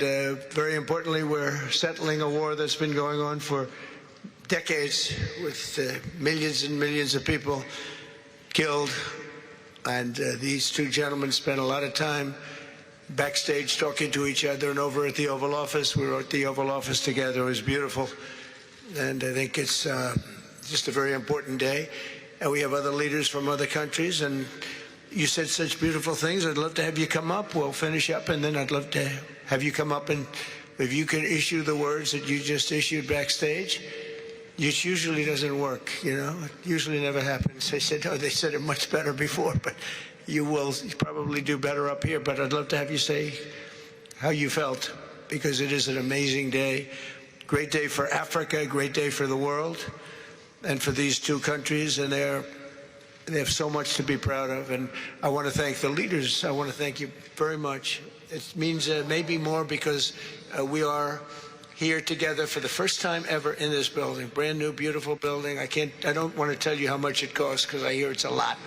very importantly, we're settling a war that's been going on for decades with millions and millions of people killed. And these 2 gentlemen spent a lot of time backstage talking to each other and over at the Oval Office. We were at the Oval Office together. It was beautiful. And I think it's just a very important day. And we have other leaders from other countries, and you said such beautiful things. I'd love to have you come up. We'll finish up, and then I'd love to have you come up, and if you can issue the words that you just issued backstage. It usually doesn't work, you know. It usually never happens. They said, oh, they said it much better before, but you will probably do better up here. But I'd love to have you say how you felt, because it is an amazing day. Great day for Africa, great day for the world, and for these 2 countries, and they have so much to be proud of. And I want to thank the leaders. I want to thank you very much. It means maybe more because we are here together for the first time ever in this building. Brand new, beautiful building. I don't want to tell you how much it costs because I hear it's a lot.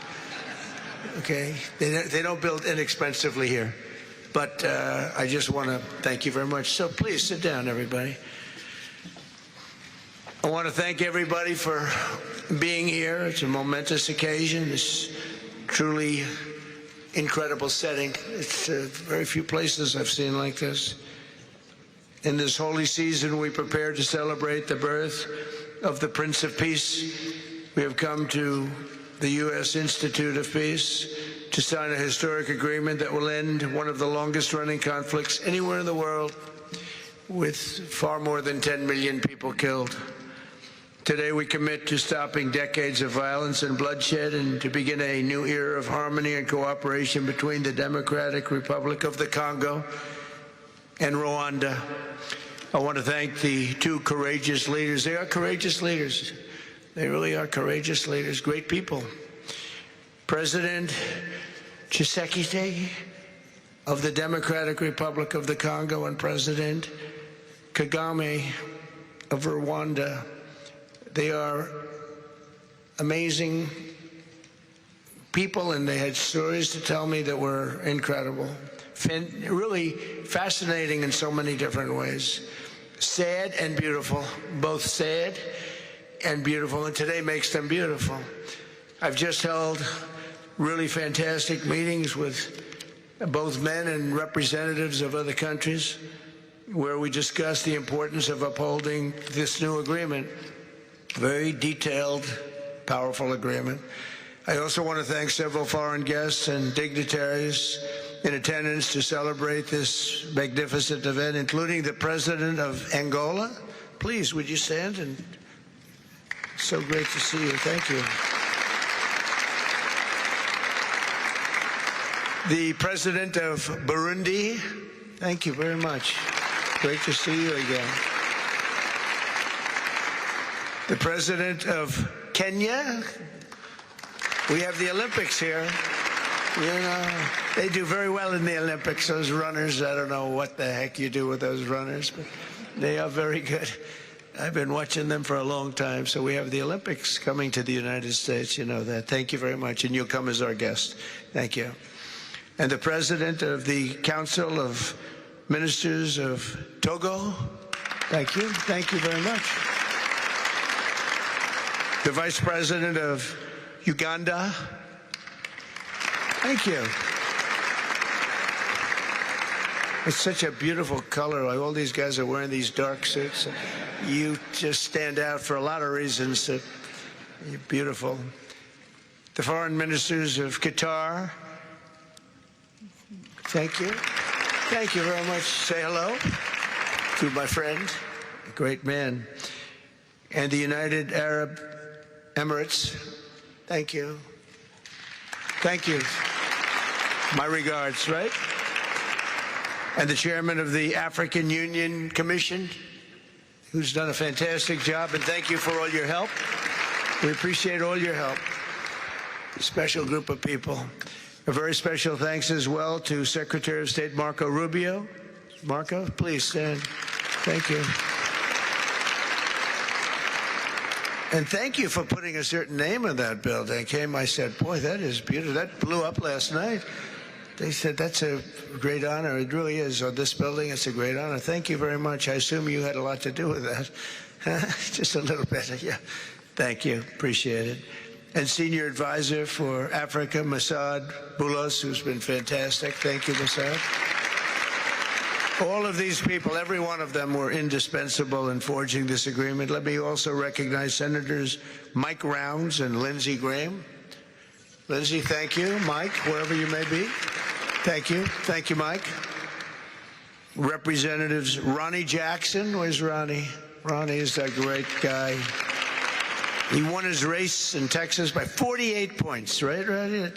Okay? They don't build inexpensively here. But I just want to thank you very much. So please sit down, everybody. I want to thank everybody for being here. It's a momentous occasion. It's truly incredible setting. It's very few places I've seen like this. In this holy season, we prepare to celebrate the birth of the Prince of Peace. We have come to the U.S. Institute of Peace to sign a historic agreement that will end one of the longest-running conflicts anywhere in the world, with far more than 10 million people killed. Today, we commit to stopping decades of violence and bloodshed and to begin a new era of harmony and cooperation between the Democratic Republic of the Congo and Rwanda. I want to thank the two courageous leaders. They are courageous leaders. They really are courageous leaders, great people. President Tshisekedi of the Democratic Republic of the Congo and President Kagame of Rwanda. They are amazing people, and they had stories to tell me that were incredible. Really fascinating in so many different ways. Sad and beautiful, both sad and beautiful, and today makes them beautiful. I've just held really fantastic meetings with both men and representatives of other countries where we discussed the importance of upholding this new agreement. Very detailed, powerful agreement. I also want to thank several foreign guests and dignitaries in attendance to celebrate this magnificent event, including the President of Angola. Please, would you stand? And so great to see you. Thank you. The President of Burundi. Thank you very much. Great to see you again. The President of Kenya. We have the Olympics here. You know, they do very well in the Olympics, those runners. I don't know what the heck you do with those runners, but they are very good. I've been watching them for a long time. So we have the Olympics coming to the United States. You know that. Thank you very much. And you'll come as our guest. Thank you. And the President of the Council of Ministers of Togo. Thank you. Thank you very much. The Vice President of Uganda. Thank you. It's such a beautiful color. Like all these guys are wearing these dark suits. You just stand out for a lot of reasons. You're beautiful. The foreign ministers of Qatar. Thank you. Thank you very much. Say hello to my friend, a great man. And the United Arab Emirates. Thank you. Thank you. My regards, right? And the chairman of the African Union Commission, who's done a fantastic job, and thank you for all your help. We appreciate all your help. A special group of people. A very special thanks as well to Secretary of State Marco Rubio. Marco, please stand. Thank you. And thank you for putting a certain name on that building. I said, boy, that is beautiful. That blew up last night. They said, that's a great honor. It really is. On this building, it's a great honor. Thank you very much. I assume you had a lot to do with that. Just a little bit. Yeah. Thank you. Appreciate it. And Senior Advisor for Africa, Masad Boulos, who's been fantastic. Thank you, Masad. All of these people, every one of them were indispensable in forging this agreement. Let me also recognize Senators Mike Rounds and Lindsey Graham. Lindsey, thank you. Mike, wherever you may be. Thank you. Thank you, Mike. Representatives Ronnie Jackson. Where's Ronnie? Ronnie is a great guy. He won his race in Texas by 48 points, right, Ronnie?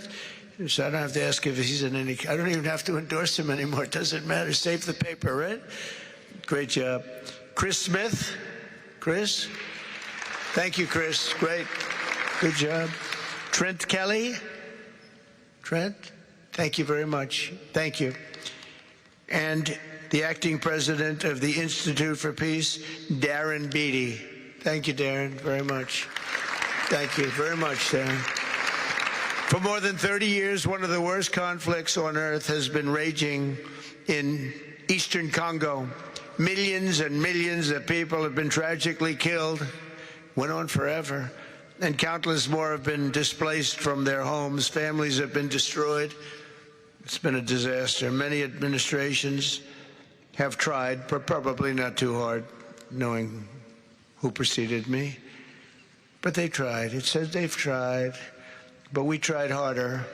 So I don't have to ask if he's in any, I don't even have to endorse him anymore. It doesn't matter. Save the paper, right? Great job. Chris Smith. Chris? Thank you, Chris. Great. Good job. Trent Kelly. Trent? Thank you very much. Thank you. And the acting president of the Institute for Peace, Darren Beattie. Thank you, Darren, very much. Thank you very much, Darren. For more than 30 years, one of the worst conflicts on earth has been raging in eastern Congo. Millions and millions of people have been tragically killed, went on forever, and countless more have been displaced from their homes. Families have been destroyed. It's been a disaster. Many administrations have tried, but probably not too hard, knowing who preceded me. But they tried. It says they've tried, but we tried harder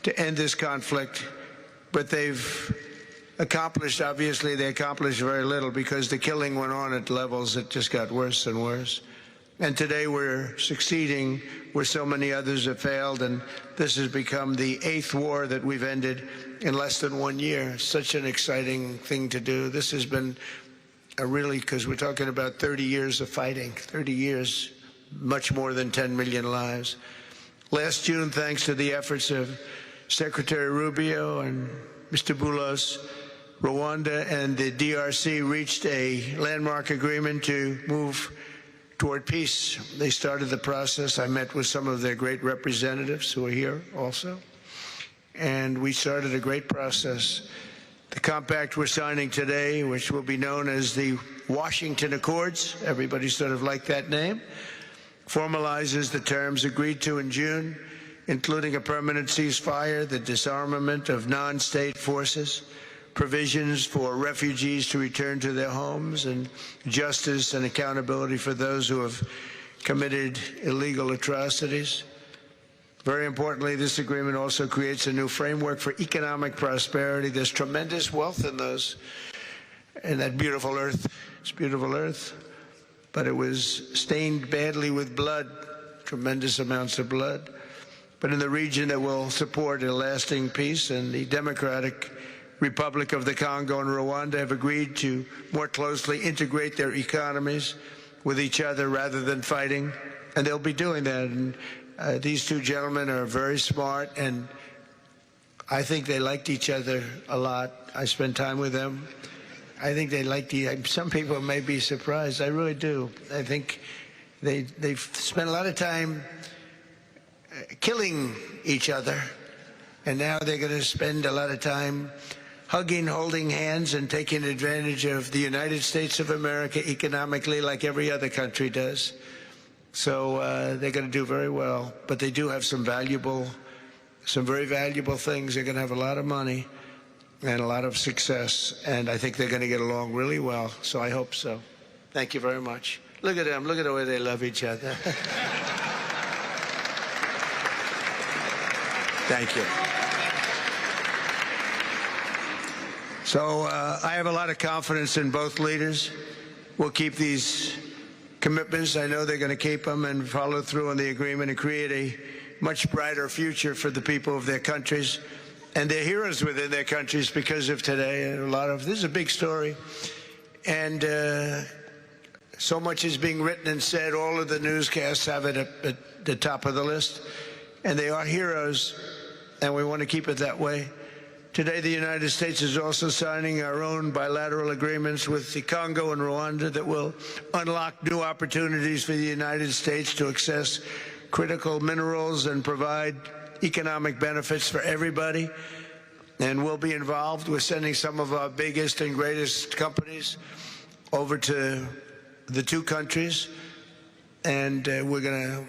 to end this conflict. But they've accomplished, obviously, they accomplished very little because the killing went on at levels that just got worse and worse. And today we're succeeding where so many others have failed, and this has become the 8th war that we've ended in less than 1 year. Such an exciting thing to do. This has been a really, because we're talking about 30 years of fighting, 30 years, much more than 10 million lives. Last June, thanks to the efforts of Secretary Rubio and Mr. Boulos, Rwanda and the DRC reached a landmark agreement to move toward peace. They started the process. I met with some of their great representatives who are here also, and we started a great process. The compact we're signing today, which will be known as the Washington Accords, everybody sort of liked that name, formalizes the terms agreed to in June, including a permanent ceasefire, the disarmament of non-state forces, provisions for refugees to return to their homes, and justice and accountability for those who have committed illegal atrocities. Very importantly, this agreement also creates a new framework for economic prosperity. There's tremendous wealth in that beautiful earth. It's beautiful earth, but it was stained badly with blood, tremendous amounts of blood. But in the region that will support a lasting peace, and the Democratic Republic of the Congo and Rwanda have agreed to more closely integrate their economies with each other rather than fighting, and they'll be doing that. And these two gentlemen are very smart, and I think they liked each other a lot. I spent time with them. I think they liked some people may be surprised. I really do. I think they've spent a lot of time killing each other, and now they're going to spend a lot of time hugging, holding hands, and taking advantage of the United States of America economically like every other country does. So they're going to do very well. But they do have some very valuable things. They're going to have a lot of money and a lot of success. And I think they're going to get along really well. So I hope so. Thank you very much. Look at them. Look at the way they love each other. Thank you. So I have a lot of confidence in both leaders. We'll keep these commitments. I know they're going to keep them and follow through on the agreement and create a much brighter future for the people of their countries and their heroes within their countries because of today. And this is a big story. And so much is being written and said. All of the newscasts have it at the top of the list. And they are heroes, and we want to keep it that way. Today, the United States is also signing our own bilateral agreements with the Congo and Rwanda that will unlock new opportunities for the United States to access critical minerals and provide economic benefits for everybody. And we'll be involved with sending some of our biggest and greatest companies over to the two countries. And we're going to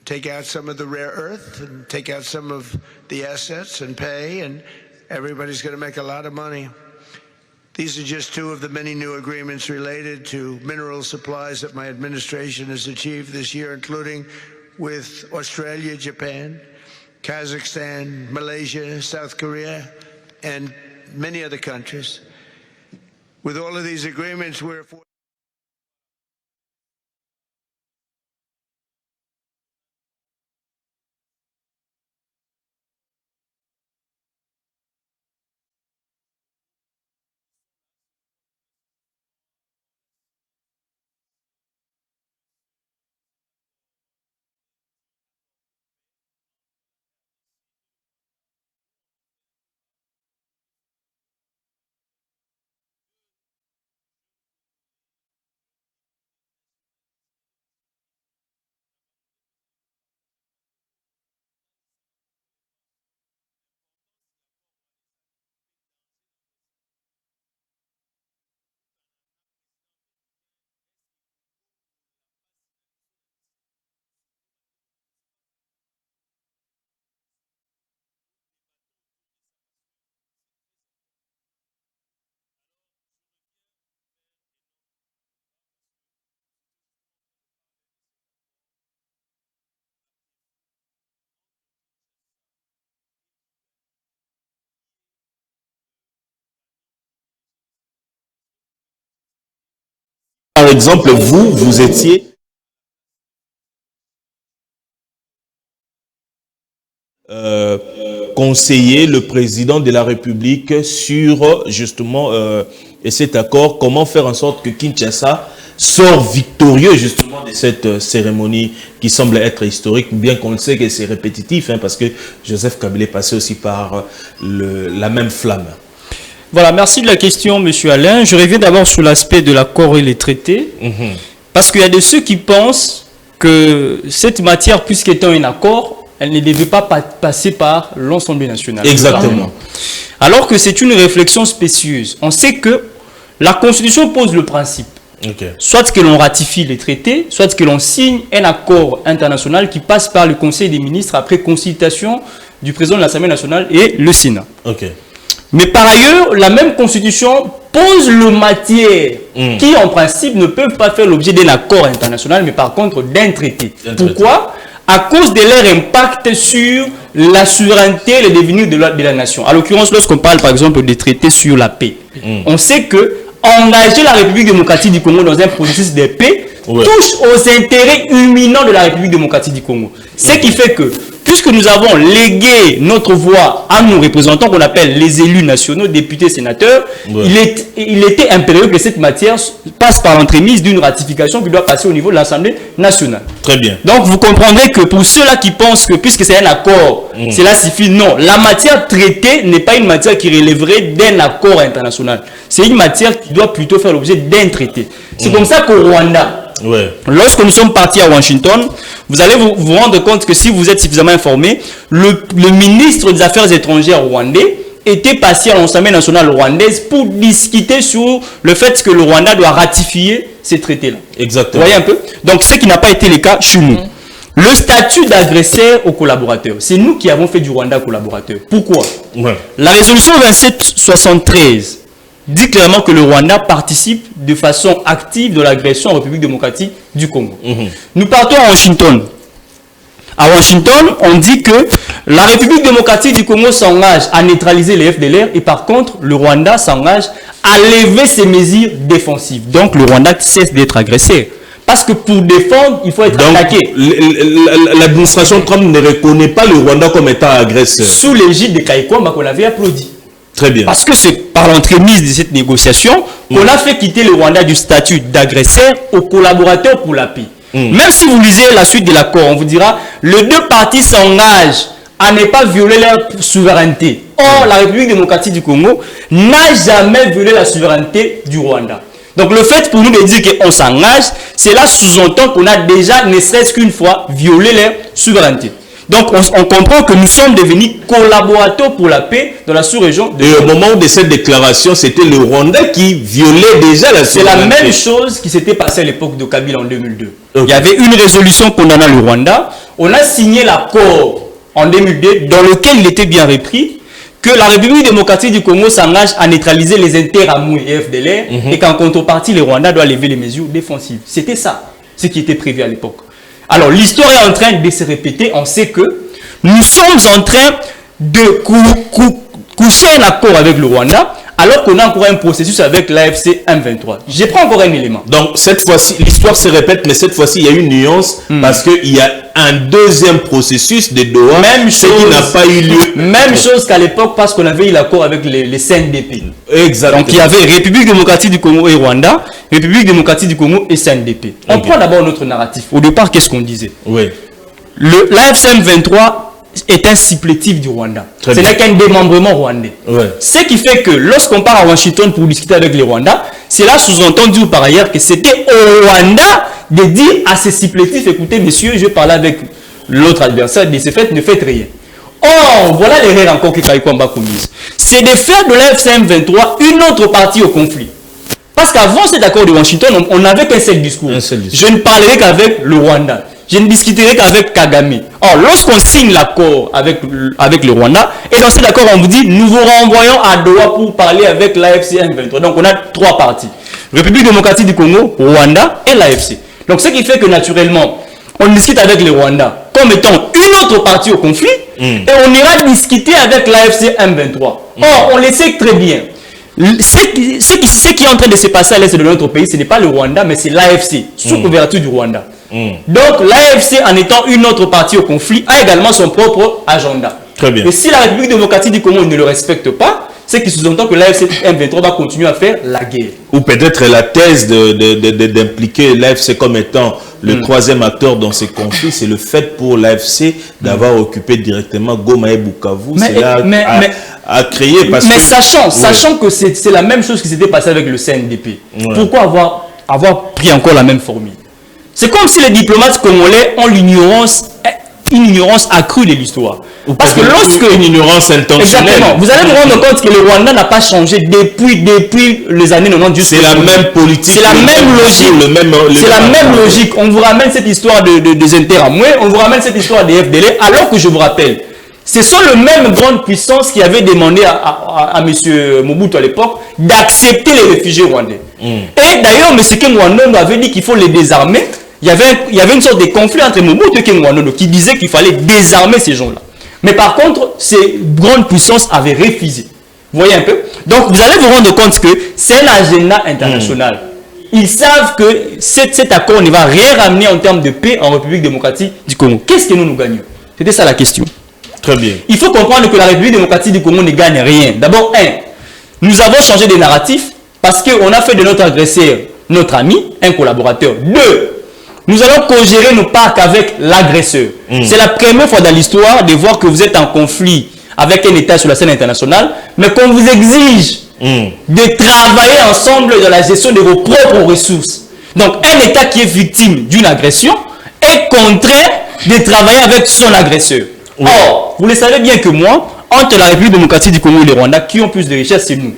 take out some of the rare earth and take out some of the assets and pay, and everybody's going to make a lot of money. These are just two of the many new agreements related to mineral supplies that my administration has achieved this year, including with Australia, Japan, Kazakhstan, Malaysia, South Korea, and many other countries. With all of these agreements, we're par exemple, vous étiez conseiller le président de la République sur justement cet accord, comment faire en sorte que Kinshasa sort victorieux justement de cette cérémonie qui semble être historique, bien qu'on le sait que c'est répétitif, parce que Joseph Kabila est passé aussi par la même flamme. Voilà, merci de la question, Monsieur Alain. Je reviens d'abord sur l'aspect de l'accord et les traités, parce qu'il y a de ceux qui pensent que cette matière, puisqu'étant un accord, elle ne devait pas passer par l'Assemblée nationale. Exactement. Alors que c'est une réflexion spécieuse. On sait que la Constitution pose le principe. Soit que l'on ratifie les traités, soit que l'on signe un accord international qui passe par le Conseil des ministres après consultation du président de l'Assemblée nationale et le Sénat. Mais par ailleurs, la même Constitution pose le matière qui, en principe, ne peuvent pas faire l'objet d'un accord international, mais par contre d'un traité. Pourquoi ? À cause de leur impact sur la souveraineté et le devenir de la nation. À l'occurrence, lorsqu'on parle par exemple des traités sur la paix, on sait que engager la République démocratique du Congo dans un processus de paix touche aux intérêts imminents de la République démocratique du Congo. Ce qui fait que, puisque nous avons légué notre voix à nos représentants qu'on appelle les élus nationaux, députés, sénateurs, il était impérieux que cette matière passe par l'entremise d'une ratification qui doit passer au niveau de l'Assemblée nationale. Très bien. Donc vous comprendrez que pour ceux-là qui pensent que puisque c'est un accord, cela suffit, non. La matière traitée n'est pas une matière qui relèverait d'un accord international. C'est une matière qui doit plutôt faire l'objet d'un traité. C'est comme ça qu'au Rwanda, lorsque nous sommes partis à Washington, vous allez vous rendre compte que si vous êtes suffisamment informé, le ministre des Affaires étrangères rwandais était passé à l'Assemblée nationale rwandaise pour discuter sur le fait que le Rwanda doit ratifier ces traités-là. Exactement. Vous voyez un peu? Donc, ce qui n'a pas été le cas chez nous. Le statut d'agresseur aux collaborateurs, c'est nous qui avons fait du Rwanda collaborateur. Pourquoi? La résolution 2773 dit clairement que le Rwanda participe de façon active de l'agression en République démocratique du Congo. Nous partons à Washington. À Washington, on dit que la République démocratique du Congo s'engage à neutraliser les FDLR et par contre, le Rwanda s'engage à lever ses mesures défensives. Donc, le Rwanda cesse d'être agressé. Parce que pour défendre, il faut être attaqué. L'administration Trump ne reconnaît pas le Rwanda comme étant agresseur. Sous l'égide de Kaikwamba qu'on avait applaudi. Très bien. Parce que c'est par l'entremise de cette négociation qu'on a fait quitter le Rwanda du statut d'agresseur aux collaborateurs pour la paix. Même si vous lisez la suite de l'accord, on vous dira les deux parties s'engagent à ne pas violer leur souveraineté. Or, la République démocratique du Congo n'a jamais violé la souveraineté du Rwanda. Donc le fait pour nous de dire qu'on s'engage, cela sous-entend qu'on a déjà, ne serait-ce qu'une fois, violé leur souveraineté. Donc on comprend que nous sommes devenus collaborateurs pour la paix dans la sous-région. Et au moment de cette déclaration, c'était le Rwanda qui violait déjà la souveraineté. C'est la même chose qui s'était passée à l'époque de Kabila en 2002. Il y avait une résolution condamnant le Rwanda. On a signé l'accord en 2002 dans lequel il était bien repris que la République démocratique du Congo s'engage à neutraliser les interamouilles et FDLR et qu'en contrepartie, le Rwanda doit lever les mesures défensives. C'était ça, ce qui était prévu à l'époque. Alors, l'histoire est en train de se répéter. On sait que nous sommes en train de coucher un accord avec le Rwanda alors qu'on a encore un processus avec l'AFC M23. Je prends encore un élément. Donc, cette fois-ci, l'histoire se répète, mais cette fois-ci, il y a une nuance parce qu'il y a un deuxième processus de Doha qui n'a pas eu lieu. Même chose qu'à l'époque parce qu'on avait eu l'accord avec les CNDP. Exactement. Donc, il y avait République démocratique du Congo et Rwanda, République démocratique du Congo et CNDP. On prend d'abord notre narratif. Au départ, qu'est-ce qu'on disait? L'AFC M23 est un supplétif du Rwanda. Ce n'est qu'un démembrement rwandais. Ce qui fait que lorsqu'on part à Washington pour discuter avec les Rwandais, cela sous-entendu par ailleurs que c'était au Rwanda de dire à ces supplétifs, écoutez messieurs, je parle avec l'autre adversaire, de ce fait, ne faites rien. Or, voilà l'erreur encore que Kaikwamba a commise. C'est de faire de l'AFC M23 une autre partie au conflit. Parce qu'avant cet accord de Washington, on n'avait qu'un seul discours. Je ne parlerai qu'avec le Rwanda. Je ne discuterai qu'avec Kagame. Or, lorsqu'on signe l'accord avec le Rwanda, et dans cet accord, on vous dit, nous vous renvoyons à Doha pour parler avec l'AFC M23. Donc, on a trois parties. République démocratique du Congo, Rwanda et l'AFC. Donc, ce qui fait que naturellement, on discute avec les Rwandais comme étant une autre partie au conflit, et on ira discuter avec l'AFC M23. Or, on le sait très bien. Ce qui est en train de se passer à l'est de notre pays, ce n'est pas le Rwanda, mais c'est l'AFC, sous couverture du Rwanda. Donc l'AFC, en étant une autre partie au conflit, a également son propre agenda. Très bien. Et si la République démocratique du Congo ne le respecte pas, c'est qui sous-entend que l'AFC M23 va continuer à faire la guerre. Ou peut-être la thèse d'impliquer l'AFC comme étant le troisième acteur dans ces conflits, c'est le fait pour l'AFC d'avoir occupé directement Goma et Bukavu. C'est là à créer. Mais sachant que c'est la même chose qui s'était passé avec le CNDP. Pourquoi avoir pris encore la même formule? C'est comme si les diplomates congolais ont une ignorance accrue de l'histoire. Parce que lorsque... Une ignorance intentionnelle. Exactement. Vous allez vous rendre compte que le Rwanda n'a pas changé depuis les années 90. C'est la même politique. C'est la même logique. C'est la même logique. On vous ramène cette histoire des Interamoué, on vous ramène cette histoire des FDL, alors que je vous rappelle, ce sont les mêmes grandes puissances qui avaient demandé à M. Mobutu à l'époque d'accepter les réfugiés rwandais. Et d'ailleurs, M. Kengwando avait dit qu'il faut les désarmer. Il y avait une sorte de conflit entre Mobutu et Kengwando qui disait qu'il fallait désarmer ces gens-là. Mais par contre, ces grandes puissances avaient refusé. Vous voyez un peu? Donc, vous allez vous rendre compte que c'est un agenda international. Ils savent que cet accord ne va rien ramener en termes de paix en République démocratique du Congo. Qu'est-ce que nous gagnons? C'était ça la question. Très bien. Il faut comprendre que la République démocratique du Congo ne gagne rien. D'abord, nous avons changé de narratif parce qu'on a fait de notre agresseur notre ami, un collaborateur. 2, nous allons co-gérer nos parcs avec l'agresseur. C'est la première fois dans l'histoire de voir que vous êtes en conflit avec un État sur la scène internationale, mais qu'on vous exige de travailler ensemble dans la gestion de vos propres ressources. Donc, un État qui est victime d'une agression est contraint de travailler avec son agresseur. Or, vous le savez bien que moi, entre la République démocratique du Congo et le Rwanda, qui ont plus de richesses, c'est nous.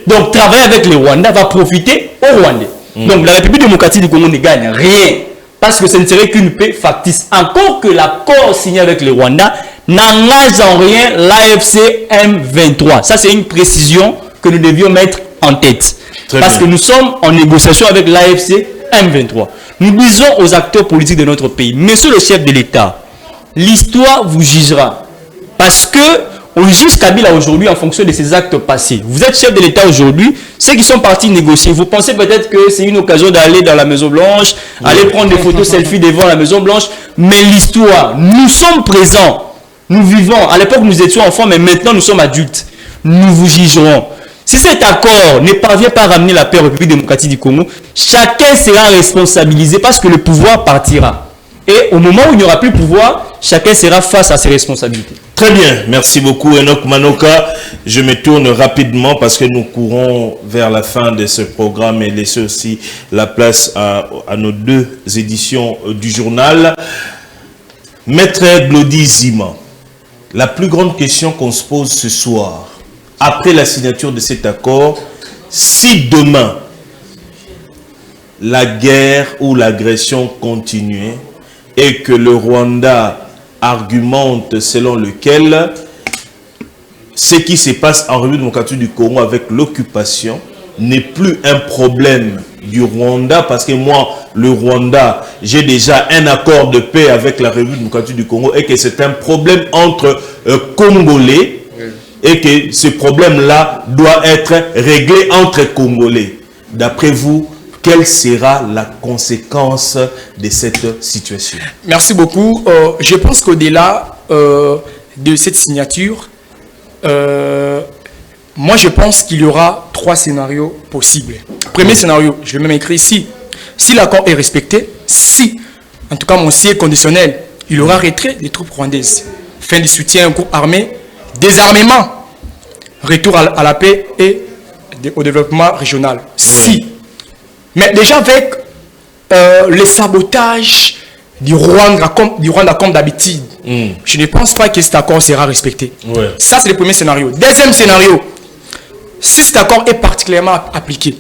Donc, travailler avec le Rwanda va profiter aux Rwandais. Donc, la République démocratique du Congo ne gagne rien. Parce que ce ne serait qu'une paix factice. Encore que l'accord signé avec le Rwanda n'engage en rien l'AFC M23. Ça, c'est une précision que nous devions mettre en tête. Parce que nous sommes en négociation avec l'AFC M23. Nous disons aux acteurs politiques de notre pays, monsieur le chef de l'État, l'histoire vous jugera. Parce que on juge Kabila aujourd'hui en fonction de ses actes passés. Vous êtes chef de l'État aujourd'hui, ceux qui sont partis négocier, vous pensez peut-être que c'est une occasion d'aller dans la Maison Blanche, aller prendre des photos selfie devant la Maison Blanche, mais l'histoire, nous sommes présents, nous vivons, à l'époque nous étions enfants, mais maintenant nous sommes adultes, nous vous jugerons. Si cet accord ne parvient pas à ramener la paix en République démocratique du Congo, chacun sera responsabilisé parce que le pouvoir partira. Et au moment où il n'y aura plus de pouvoir, chacun sera face à ses responsabilités. Très bien, merci beaucoup Enoch Manoka. Je me tourne rapidement parce que nous courons vers la fin de ce programme et laisser aussi la place à nos 2 éditions du journal. Maître Glody Zima, la plus grande question qu'on se pose ce soir, après la signature de cet accord, si demain la guerre ou l'agression continuait et que le Rwanda argumente selon lequel ce qui se passe en République démocratique du Congo avec l'occupation n'est plus un problème du Rwanda, parce que moi, le Rwanda, j'ai déjà un accord de paix avec la République démocratique du Congo et que c'est un problème entre Congolais et que ce problème-là doit être réglé entre Congolais. D'après vous, quelle sera la conséquence de cette situation? Merci beaucoup. Je pense qu'au-delà de cette signature, moi je pense qu'il y aura 3 scénarios possibles. Premier scénario, je l'ai même écrit ici. Si l'accord est respecté, si, en tout cas mon si est conditionnel, il y aura retrait des troupes rwandaises, fin du soutien aux groupes armés, désarmement, retour à la paix et au développement régional. Si. Mais déjà avec les sabotages du Rwanda comme d'habitude, je ne pense pas que cet accord sera respecté. Ça, c'est le premier scénario. Deuxième scénario, si cet accord est particulièrement appliqué,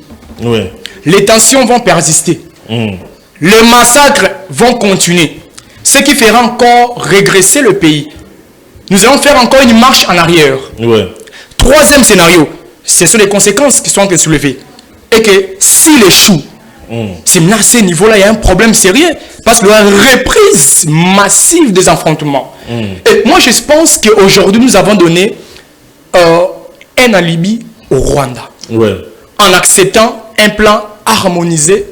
les tensions vont persister. Les massacres vont continuer. Ce qui fera encore régresser le pays. Nous allons faire encore une marche en arrière. Troisième scénario, ce sont les conséquences qui sont soulevées. Et que s'il échoue, c'est à ce niveau-là, il y a un problème sérieux. Parce qu'il y a une reprise massive des affrontements. Et moi, je pense qu'aujourd'hui, nous avons donné un alibi au Rwanda. Ouais. en acceptant un plan harmonisé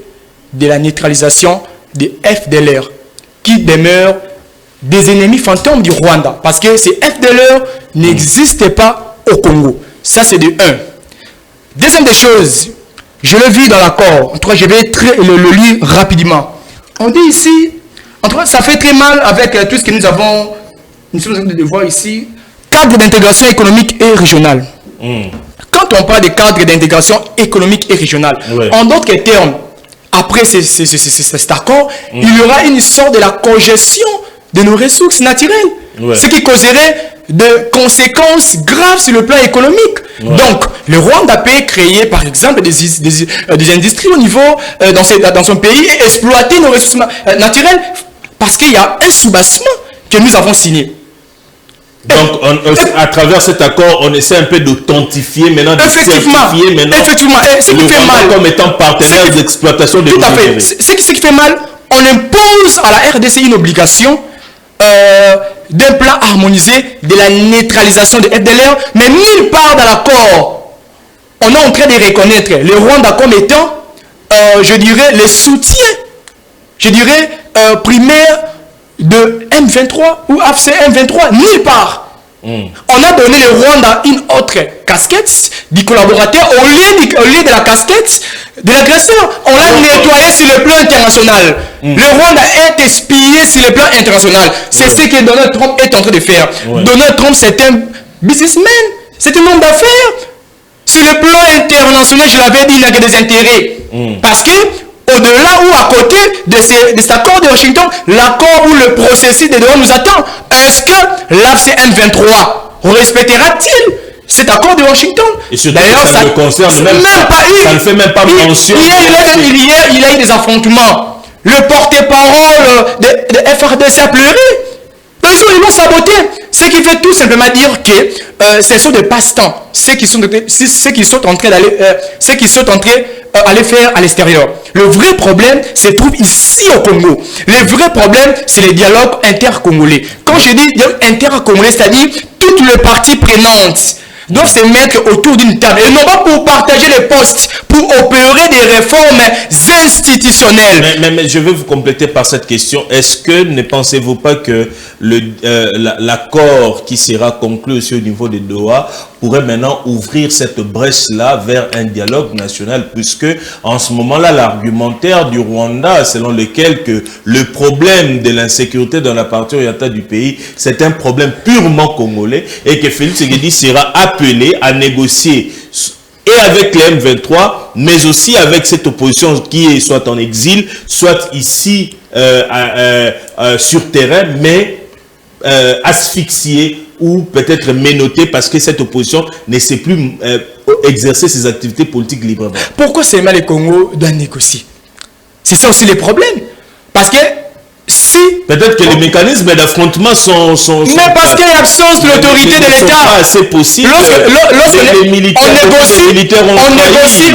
de la neutralisation des FDLR qui demeurent des ennemis fantômes du Rwanda parce que ces FDLR n'existaient pas au Congo. Ça, c'est de 1. Deuxième des choses, je le vis dans l'accord. En tout cas, je vais le lire rapidement. On dit ici, en tout cas, ça fait très mal avec tout ce que nous sommes en train de voir ici. Cadre d'intégration économique et régionale. Quand on parle de cadre d'intégration économique et régionale, en d'autres termes, après cet accord, il y aura une sorte de la congestion de nos ressources naturelles, ce qui causerait de conséquences graves sur le plan économique. Donc, le Rwanda peut créer, par exemple, des industries au niveau, dans son pays et exploiter nos ressources naturelles parce qu'il y a un soubassement que nous avons signé. Donc, à travers cet accord, on essaie un peu d'authentifier maintenant, de certifier maintenant ce qui fait mal comme étant partenaire d'exploitation des ressources naturelles. Ce qui fait mal, on impose à la RDC une obligation d'un plan harmonisé de la neutralisation des FDLR, mais nulle part dans l'accord, on est en train de reconnaître le Rwanda comme étant, je dirais, le soutien, je dirais, primaire de M23 ou AFC M23, nulle part. On a donné le Rwanda une autre casquette du collaborateur au lieu de la casquette de l'agresseur. On l'a nettoyé sur le plan international. Le Rwanda est espié sur le plan international. C'est ce que Donald Trump est en train de faire. Donald Trump, c'est un businessman, c'est un homme d'affaires. Sur le plan international, je l'avais dit, il n'a que des intérêts. Parce que au-delà ou à côté de cet accord de Washington, l'accord où le processus des droits nous attend, est-ce que l'AFC-M23 respectera-t-il cet accord de Washington? D'ailleurs, ça ne concerne même pas. Ça ne fait même pas mention. Il y a eu des affrontements. Le porte-parole de FRDC a pleuré. Un jour, ils l'ont saboté. Ce qui veut tout simplement dire que ce sont des passe-temps. Ceux qui sont en train d'aller faire à l'extérieur. Le vrai problème se trouve ici au Congo. Le vrai problème, c'est le dialogue intercongolais. Quand je dis dialogue intercongolais, c'est-à-dire toutes les parties prenantes doivent se mettre autour d'une table et non pas pour partager les postes, pour opérer des réformes institutionnelles. Mais je veux vous compléter par cette question. Est-ce que ne pensez-vous pas que l'accord qui sera conclu aussi au niveau de Doha pourrait maintenant ouvrir cette brèche-là vers un dialogue national, puisque en ce moment-là, l'argumentaire du Rwanda, selon lequel que le problème de l'insécurité dans la partie orientale du pays, c'est un problème purement congolais, et que Félix Tshisekedi sera appelé à négocier et avec les M23, mais aussi avec cette opposition qui est soit en exil, soit ici sur terrain, mais asphyxiée ou peut-être menotté parce que cette opposition ne sait plus exercer ses activités politiques librement. Pourquoi seulement le Congo doit négocier? C'est ça aussi le problème. Parce que si... Peut-être que les mécanismes d'affrontement sont mais parce qu'il y a l'absence de l'autorité de l'État. C'est possible.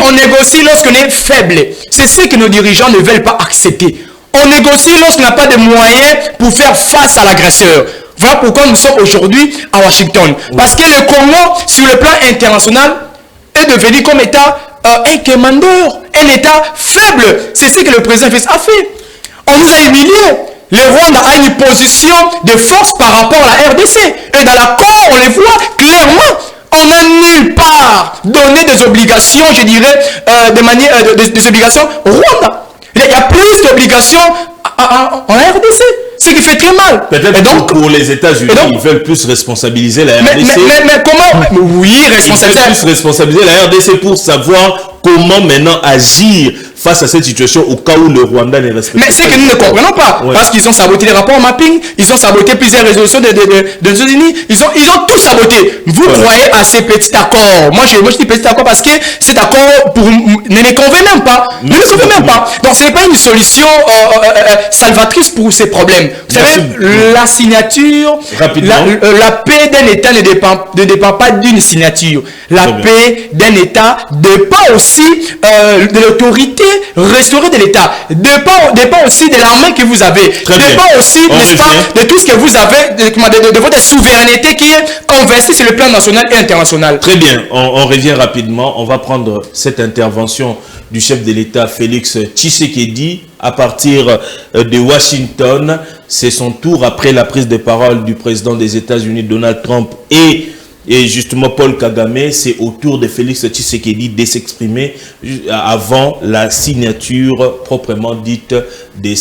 On négocie lorsqu'on est faible. C'est ce que nos dirigeants ne veulent pas accepter. On négocie lorsqu'on n'a pas de moyens pour faire face à l'agresseur. Voilà pourquoi nous sommes aujourd'hui à Washington. Parce que le Congo, sur le plan international, est devenu comme État un commandeur, un État faible. C'est ce que le président Félix a fait. On nous a humiliés. Le Rwanda a une position de force par rapport à la RDC. Et dans l'accord, on les voit clairement. On n'a nulle part donné des obligations, je dirais, des obligations au Rwanda. Il y a plus d'obligations en RDC. Ce qui fait très mal. Peut-être donc pour les États-Unis, ils veulent plus responsabiliser la RDC. Mais comment? Oui, responsabiliser la RDC pour savoir comment maintenant agir face à cette situation au cas où le Rwanda n'est respecté. Mais c'est que nous ne comprenons pas. Ouais. Parce qu'ils ont saboté les rapports mapping, ils ont saboté plusieurs résolutions des États-Unis, ils ont tout saboté. Vous croyez à ces petits accords? Moi je dis petits accords parce que cet accord ne les convainc même pas. Ne les convainc même pas. Donc ce n'est pas une solution salvatrice pour ces problèmes. Vous savez, la signature, la paix d'un État ne dépend pas d'une signature. La paix d'un État dépend aussi de l'autorité restaurer de l'État dépend aussi de l'armée que vous avez. Dépend aussi, n'est-ce pas, de tout ce que vous avez, de votre souveraineté qui est investie sur le plan national et international. Très bien, on revient rapidement. On va prendre cette intervention du chef de l'État, Félix Tshisekedi, à partir de Washington. C'est son tour après la prise de parole du président des États-Unis, Donald Trump, et justement Paul Kagame. C'est au tour de Félix Tshisekedi de s'exprimer avant la signature proprement dite de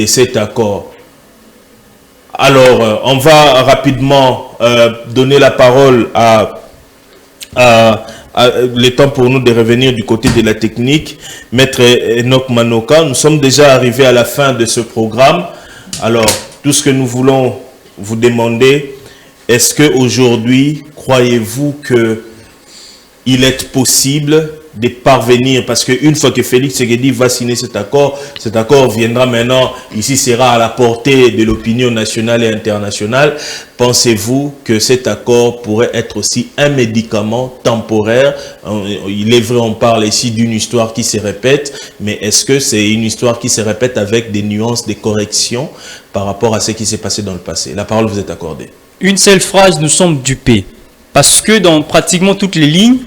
cet accord. Alors, on va rapidement donner la parole le temps pour nous de revenir du côté de la technique. Maître Enoch Manoka, nous sommes déjà arrivés à la fin de ce programme. Alors, tout ce que nous voulons vous demander, est-ce qu'aujourd'hui, croyez-vous qu'il est possible de parvenir, parce qu'une fois que Félix Tshisekedi va signer cet accord viendra maintenant, ici sera à la portée de l'opinion nationale et internationale. Pensez-vous que cet accord pourrait être aussi un médicament temporaire? Il est vrai, on parle ici d'une histoire qui se répète, mais est-ce que c'est une histoire qui se répète avec des nuances, des corrections par rapport à ce qui s'est passé dans le passé? La parole vous est accordée. Une seule phrase, nous sommes dupés. Parce que dans pratiquement toutes les lignes,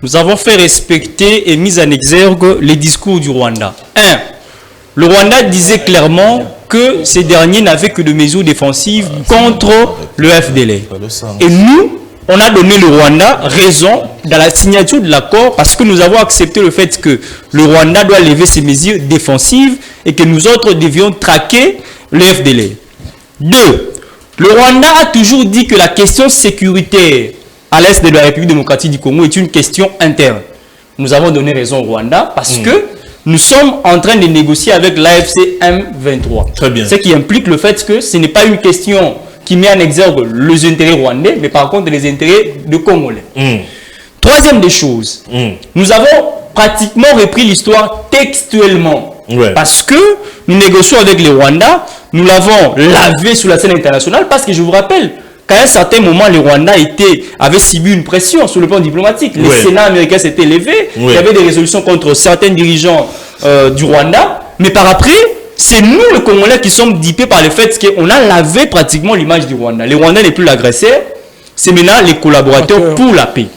nous avons fait respecter et mis en exergue les discours du Rwanda. 1. Le Rwanda disait clairement que ces derniers n'avaient que de mesures défensives contre le FDLR. Et nous, on a donné le Rwanda raison dans la signature de l'accord parce que nous avons accepté le fait que le Rwanda doit lever ses mesures défensives et que nous autres devions traquer le FDLR. 2. Le Rwanda a toujours dit que la question sécuritaire à l'est de la République démocratique du Congo est une question interne. Nous avons donné raison au Rwanda parce que nous sommes en train de négocier avec l'AFC M23. Très bien. Ce qui implique le fait que ce n'est pas une question qui met en exergue les intérêts rwandais, mais par contre les intérêts de Congolais. Troisième des choses, nous avons pratiquement repris l'histoire textuellement. Parce que nous négocions avec les Rwandais, nous l'avons lavé sur la scène internationale parce que je vous rappelle, qu'à un certain moment, les Rwandais avaient subi une pression sur le plan diplomatique. Le Sénat américain s'était levé. Il y avait des résolutions contre certains dirigeants du Rwanda. Mais par après, c'est nous, les Congolais, qui sommes dupés par le fait qu'on a lavé pratiquement l'image du Rwanda. Les Rwandais n'est plus l'agresseur. C'est maintenant les collaborateurs pour la paix.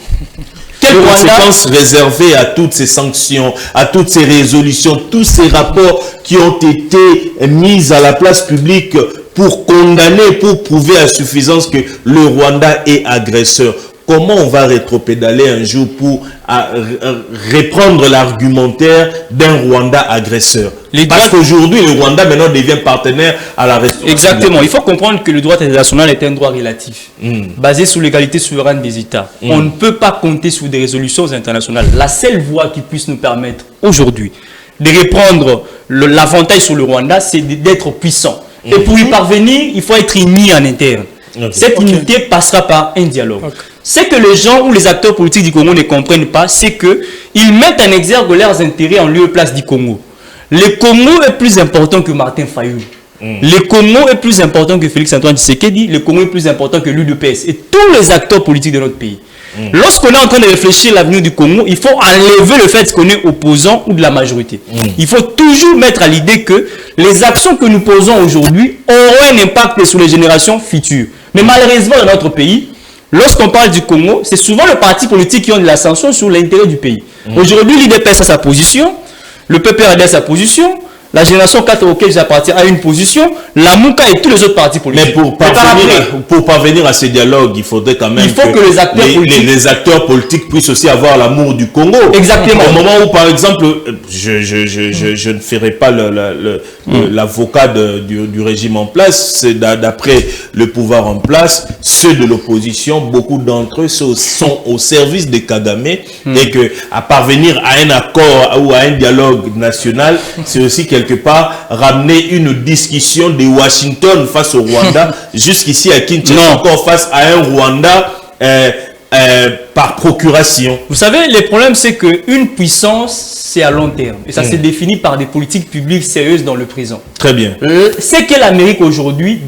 Quelles conséquences réservées à toutes ces sanctions, à toutes ces résolutions, tous ces rapports qui ont été mis à la place publique pour condamner, pour prouver à suffisance que le Rwanda est agresseur? Comment on va rétropédaler un jour pour reprendre l'argumentaire d'un Rwanda agresseur? Parce qu'aujourd'hui, le Rwanda maintenant devient partenaire à la restauration. Exactement. Il faut comprendre que le droit international est un droit relatif, basé sur l'égalité souveraine des États. On ne peut pas compter sur des résolutions internationales. La seule voie qui puisse nous permettre aujourd'hui de reprendre l'avantage sur le Rwanda, c'est d'être puissant. Et pour y parvenir, il faut être uni en interne. Cette unité passera par un dialogue. Ce que les gens ou les acteurs politiques du Congo ne comprennent pas, c'est qu'ils mettent en exergue leurs intérêts en lieu et place du Congo. Le Congo est plus important que Martin Fayulu. Le Congo est plus important que Félix Antoine Tshisekedi. Le Congo est plus important que l'UDPS et tous les acteurs politiques de notre pays. Lorsqu'on est en train de réfléchir à l'avenir du Congo, il faut enlever le fait qu'on est opposant ou de la majorité. Il faut toujours mettre à l'idée que les actions que nous posons aujourd'hui auront un impact sur les générations futures. Mais malheureusement, dans notre pays, lorsqu'on parle du Congo, c'est souvent le parti politique qui ont de l'ascension sur l'intérêt du pays. Aujourd'hui, l'UDPS a sa position, le PPRD a sa position, la génération 4 auquel j'appartiens a une position, la Mouka et tous les autres partis politiques. Mais pour parvenir à ce dialogue, il faudrait quand même que les acteurs politiques puissent aussi avoir l'amour du Congo. Exactement. Au moment où, par exemple, je ne ferai pas l'avocat du régime en place, c'est d'après le pouvoir en place, ceux de l'opposition, beaucoup d'entre eux sont au service de Kagame et que à parvenir à un accord ou à un dialogue national, c'est aussi quelque part ramener une discussion de Washington face au Rwanda jusqu'ici à Kinshasa, encore face à un Rwanda par procuration. Vous savez, le problème c'est qu'une puissance c'est à long terme et ça se définit par des politiques publiques sérieuses dans le présent. Très bien. C'est que l'Amérique aujourd'hui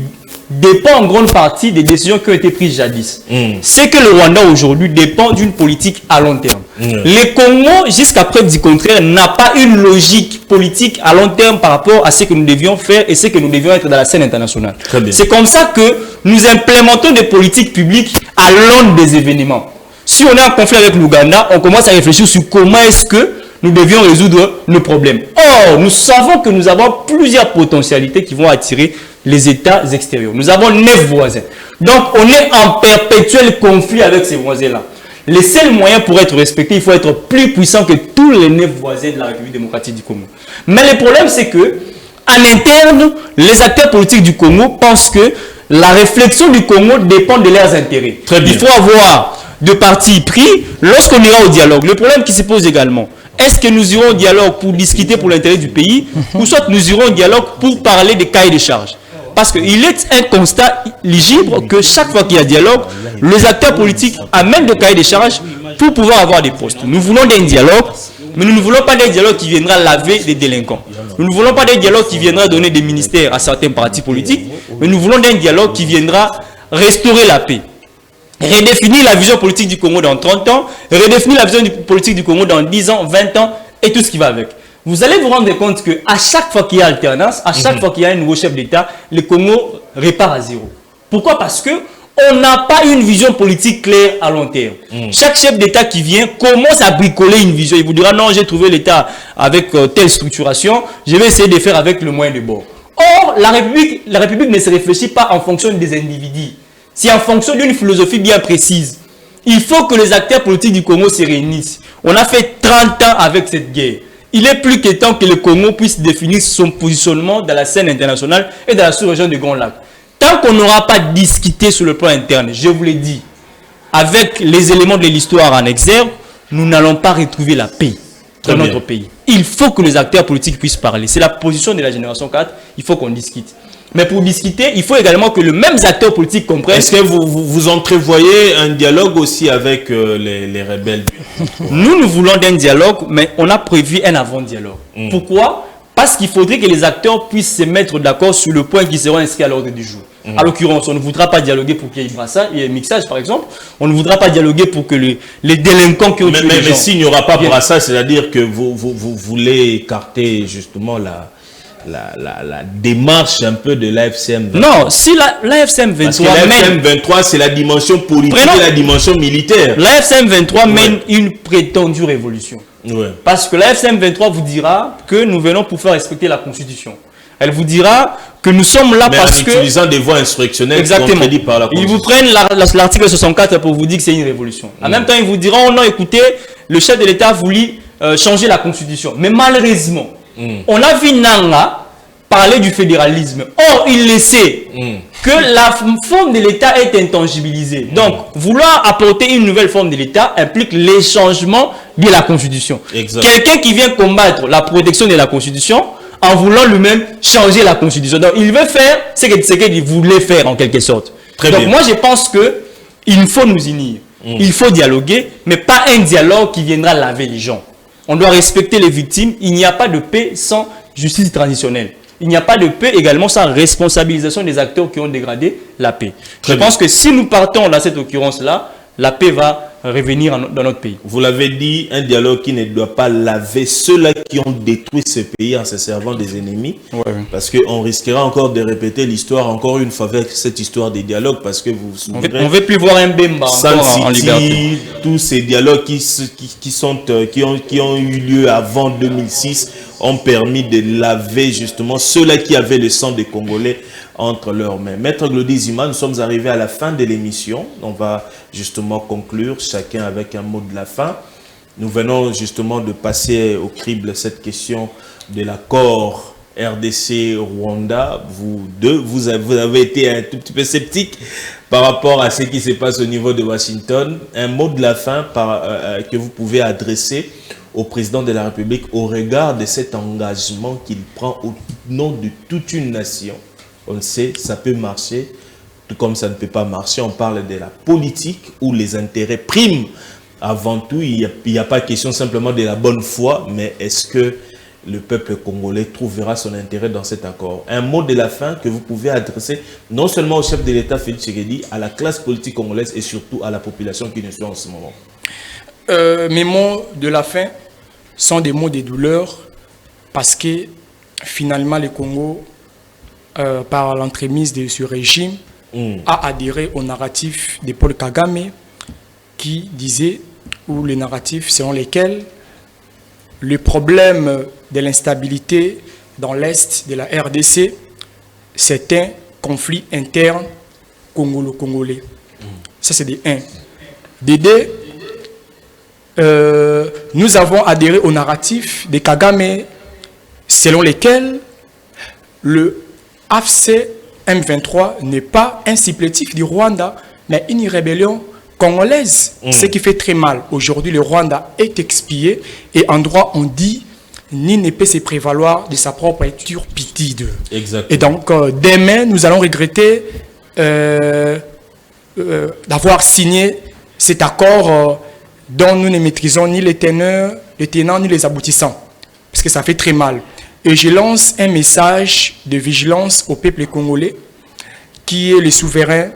dépend en grande partie des décisions qui ont été prises jadis. C'est que le Rwanda aujourd'hui dépend d'une politique à long terme. Le Congo, jusqu'à preuve du contraire, n'a pas une logique politique à long terme par rapport à ce que nous devions faire et ce que nous devions être dans la scène internationale. C'est comme ça que nous implémentons des politiques publiques à l'aune des événements. Si on est en conflit avec l'Ouganda, on commence à réfléchir sur comment est-ce que nous devions résoudre nos problèmes. Or, nous savons que nous avons plusieurs potentialités qui vont attirer les États extérieurs. Nous avons 9 voisins. Donc, on est en perpétuel conflit avec ces voisins-là. Les seuls moyens pour être respecté, il faut être plus puissant que tous les 9 voisins de la République démocratique du Congo. Mais le problème, c'est que, en interne, les acteurs politiques du Congo pensent que la réflexion du Congo dépend de leurs intérêts. Il faut avoir de partis pris lorsqu'on ira au dialogue. Le problème qui se pose également, est-ce que nous irons au dialogue pour discuter pour l'intérêt du pays ou soit nous irons au dialogue pour parler des cahiers de charges? Parce qu'il est un constat lisible que chaque fois qu'il y a dialogue, les acteurs politiques amènent des cahiers de charges pour pouvoir avoir des postes. Nous voulons d'un dialogue, mais nous ne voulons pas d'un dialogue qui viendra laver des délinquants. Nous ne voulons pas d'un dialogue qui viendra donner des ministères à certains partis politiques, mais nous voulons d'un dialogue qui viendra restaurer la paix. Redéfinir la vision politique du Congo dans 30 ans, redéfinir la vision politique du Congo dans 10 ans, 20 ans, et tout ce qui va avec. Vous allez vous rendre compte qu'à chaque fois qu'il y a alternance, à chaque fois qu'il y a un nouveau chef d'État, le Congo repart à zéro. Pourquoi? Parce que on n'a pas une vision politique claire à long terme. Chaque chef d'État qui vient commence à bricoler une vision. Il vous dira non, j'ai trouvé l'État avec telle structuration, je vais essayer de faire avec le moyen de bord. Or, la République ne se réfléchit pas en fonction des individus. C'est en fonction d'une philosophie bien précise. Il faut que les acteurs politiques du Congo se réunissent. On a fait 30 ans avec cette guerre. Il est plus que temps que le Congo puisse définir son positionnement dans la scène internationale et dans la sous-région du Grand Lac. Tant qu'on n'aura pas discuté sur le plan interne, je vous l'ai dit, avec les éléments de l'histoire en exergue, nous n'allons pas retrouver la paix dans notre pays. Il faut que les acteurs politiques puissent parler. C'est la position de la génération 4. Il faut qu'on discute. Mais pour discuter, il faut également que les mêmes acteurs politiques comprennent. Est-ce que vous entrevoyez un dialogue aussi avec les rebelles? Nous voulons d'un dialogue, mais on a prévu un avant-dialogue. Pourquoi? Parce qu'il faudrait que les acteurs puissent se mettre d'accord sur le point qui sera inscrit à l'ordre du jour. À l'occurrence, on ne voudra pas dialoguer pour qu'il y ait brassage, il y ait mixage, par exemple. On ne voudra pas dialoguer pour que les délinquants qui ont tué les gens... Mais s'il n'y aura pas brassage, c'est-à-dire que vous voulez écarter justement la démarche un peu de l'AFCM 23. Non, si l'AFCM 23... Parce que l'AFCM 23, c'est la dimension politique et la dimension militaire. L'AFCM 23 mène une prétendue révolution. Parce que l'AFCM 23 vous dira que nous venons pour faire respecter la Constitution. Elle vous dira que nous sommes là parce que... en utilisant des voies insurrectionnelles contredites par la Constitution. Ils vous prennent l'article 64 pour vous dire que c'est une révolution. En même temps, ils vous diront, oh non, écoutez, le chef de l'État a voulu changer la Constitution. Mais malheureusement, on a vu Nanga parler du fédéralisme. Or, il le sait que la forme de l'État est intangibilisée. Donc, vouloir apporter une nouvelle forme de l'État implique les changements de la Constitution. Quelqu'un qui vient combattre la protection de la Constitution en voulant lui-même changer la Constitution. Donc, il veut faire ce qu'il voulait faire en quelque sorte. Donc, moi, je pense qu'il faut nous unir. Il faut dialoguer, mais pas un dialogue qui viendra laver les gens. On doit respecter les victimes. Il n'y a pas de paix sans justice transitionnelle. Il n'y a pas de paix également sans responsabilisation des acteurs qui ont dégradé la paix. Je pense que si nous partons dans cette occurrence-là, la paix va revenir dans notre pays. Vous l'avez dit, un dialogue qui ne doit pas laver ceux-là qui ont détruit ce pays en se servant des ennemis. Parce qu'on risquera encore de répéter l'histoire encore une fois avec cette histoire des dialogues. Parce que vous vous souvenez, on ne veut plus voir un Bemba encore en liberté. Tous ces dialogues qui ont eu lieu avant 2006 ont permis de laver justement ceux-là qui avaient le sang des Congolais entre leurs mains. Maître Glody Zima, nous sommes arrivés à la fin de l'émission. On va justement conclure chacun avec un mot de la fin. Nous venons justement de passer au crible cette question de l'accord RDC-Rwanda. Vous deux, vous avez été un tout petit peu sceptique par rapport à ce qui se passe au niveau de Washington. Un mot de la fin que vous pouvez adresser au président de la République au regard de cet engagement qu'il prend au nom de toute une nation. On le sait, ça peut marcher, tout comme ça ne peut pas marcher. On parle de la politique où les intérêts priment. Avant tout, il n'y a pas question simplement de la bonne foi, mais est-ce que le peuple congolais trouvera son intérêt dans cet accord. Un mot de la fin que vous pouvez adresser non seulement au chef de l'État Félix Tshisekedi, à la classe politique congolaise et surtout à la population qui nous suit en ce moment. Mes mots de la fin sont des mots de douleur parce que finalement le Congo, par l'entremise de ce régime, a adhéré au narratif de Paul Kagame qui disait, ou les narratifs selon lesquels le problème de l'instabilité dans l'Est de la RDC, c'est un conflit interne congolo-congolais. Ça, c'est des 1. Des 2, nous avons adhéré au narratif de Kagame selon lesquels le AFC M23 n'est pas un supplétif du Rwanda, mais une rébellion congolaise, ce qui fait très mal. Aujourd'hui, le Rwanda est expié et en droit, on dit ni ne peut se prévaloir de sa propre turpitude. Exactement. Et donc, demain, nous allons regretter d'avoir signé cet accord dont nous ne maîtrisons ni les tenants ni les aboutissants, parce que ça fait très mal. Et je lance un message de vigilance au peuple congolais, qui est le souverain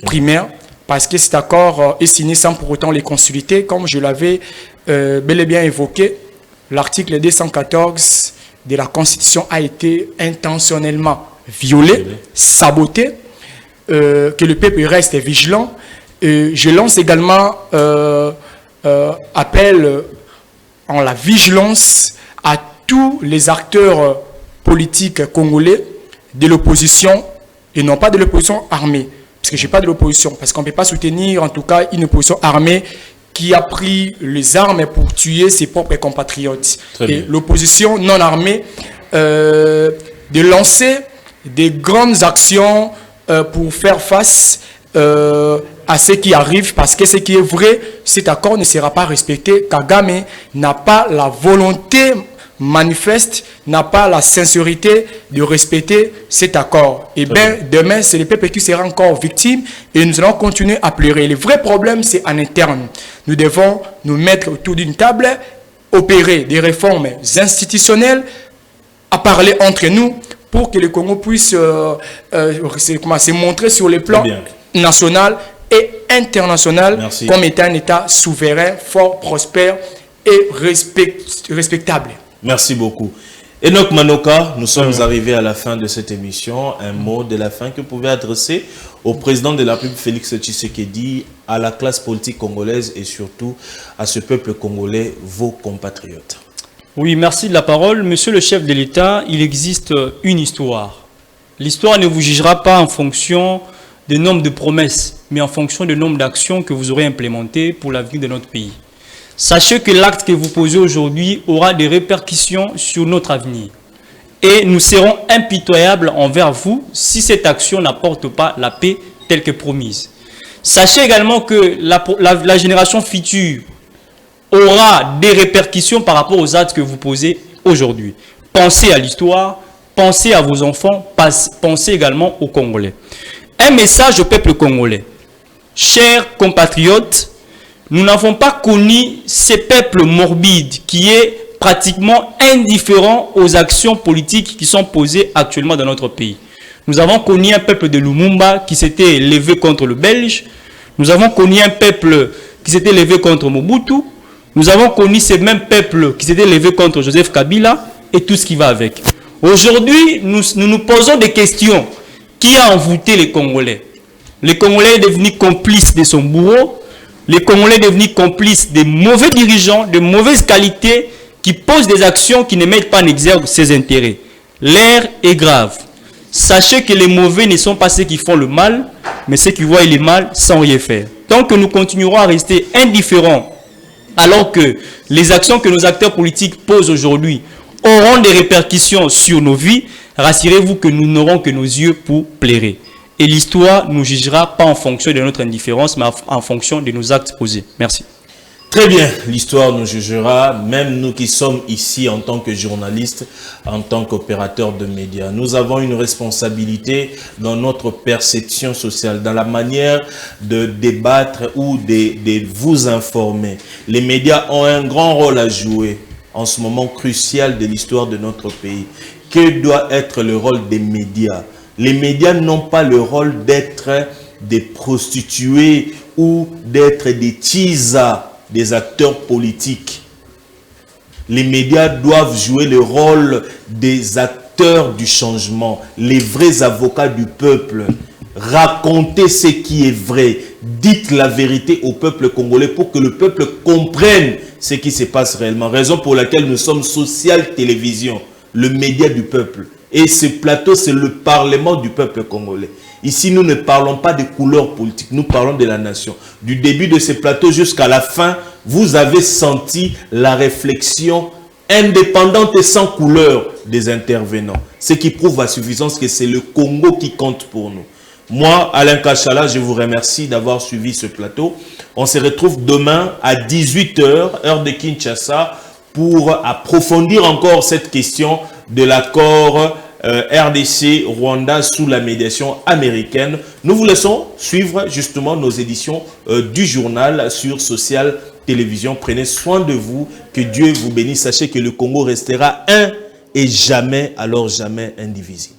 primaire, parce que cet accord est signé sans pour autant les consulter, comme je l'avais bel et bien évoqué. L'article 214 de la Constitution a été intentionnellement violé, saboté, que le peuple reste vigilant. Je lance également appel en la vigilance à tous les acteurs politiques congolais de l'opposition et non pas de l'opposition armée. Parce que je n'ai pas de l'opposition, parce qu'on ne peut pas soutenir en tout cas une opposition armée qui a pris les armes pour tuer ses propres compatriotes. Et l'opposition non armée, de lancer des grandes actions pour faire face à ce qui arrive, parce que ce qui est vrai, cet accord ne sera pas respecté. Kagame n'a pas la volonté manifeste, n'a pas la sincérité de respecter cet accord. Et bien, demain, c'est le peuple qui sera encore victime et nous allons continuer à pleurer. Le vrai problème, c'est en interne. Nous devons nous mettre autour d'une table, opérer des réformes institutionnelles, à parler entre nous pour que le Congo puisse se montrer sur le plan national et international comme étant un État souverain, fort, prospère et respectable. Merci beaucoup. Enoch Manoka, nous sommes arrivés à la fin de cette émission. Un mot de la fin que vous pouvez adresser au président de la République Félix Tshisekedi, à la classe politique congolaise et surtout à ce peuple congolais, vos compatriotes. Oui, merci de la parole. Monsieur le chef de l'État, il existe une histoire. L'histoire ne vous jugera pas en fonction du nombre de promesses, mais en fonction du nombre d'actions que vous aurez implémentées pour l'avenir de notre pays. Sachez que l'acte que vous posez aujourd'hui aura des répercussions sur notre avenir. Et nous serons impitoyables envers vous si cette action n'apporte pas la paix telle que promise. Sachez également que la génération future aura des répercussions par rapport aux actes que vous posez aujourd'hui. Pensez à l'histoire, pensez à vos enfants, pensez également aux Congolais. Un message au peuple congolais. Chers compatriotes, nous n'avons pas connu ce peuple morbide qui est pratiquement indifférent aux actions politiques qui sont posées actuellement dans notre pays. Nous avons connu un peuple de Lumumba qui s'était levé contre le Belge. Nous avons connu un peuple qui s'était levé contre Mobutu. Nous avons connu ce même peuple qui s'était levé contre Joseph Kabila et tout ce qui va avec. Aujourd'hui, nous nous posons des questions. Qui a envoûté les Congolais? Les Congolais sont devenus complices de son bourreau. Les Congolais sont devenus complices des mauvais dirigeants, de mauvaises qualités, qui posent des actions qui ne mettent pas en exergue ses intérêts. L'air est grave. Sachez que les mauvais ne sont pas ceux qui font le mal, mais ceux qui voient le mal sans rien faire. Tant que nous continuerons à rester indifférents, alors que les actions que nos acteurs politiques posent aujourd'hui auront des répercussions sur nos vies, rassurez-vous que nous n'aurons que nos yeux pour plairer. Et l'histoire nous jugera pas en fonction de notre indifférence, mais en fonction de nos actes posés. Merci. Très bien, l'histoire nous jugera, même nous qui sommes ici en tant que journalistes, en tant qu'opérateurs de médias. Nous avons une responsabilité dans notre perception sociale, dans la manière de débattre ou de vous informer. Les médias ont un grand rôle à jouer. en ce moment crucial de l'histoire de notre pays. Quel doit être le rôle des médias? Les médias n'ont pas le rôle d'être des prostituées ou d'être des tisas des acteurs politiques. Les médias doivent jouer le rôle des acteurs du changement, les vrais avocats du peuple. Racontez ce qui est vrai. Dites la vérité au peuple congolais pour que le peuple comprenne ce qui se passe réellement. Raison pour laquelle nous sommes Social Télévision, le média du peuple. Et ce plateau, c'est le parlement du peuple congolais. Ici, nous ne parlons pas de couleurs politiques, nous parlons de la nation. Du début de ce plateau jusqu'à la fin, vous avez senti la réflexion indépendante et sans couleur des intervenants. Ce qui prouve à suffisance que c'est le Congo qui compte pour nous. Moi, Alain Kachala, je vous remercie d'avoir suivi ce plateau. On se retrouve demain à 18 h, heure de Kinshasa, pour approfondir encore cette question de l'accord RDC-Rwanda sous la médiation américaine. Nous vous laissons suivre justement nos éditions du journal sur Social Télévision. Prenez soin de vous, que Dieu vous bénisse. Sachez que le Congo restera un et jamais, alors jamais indivisible.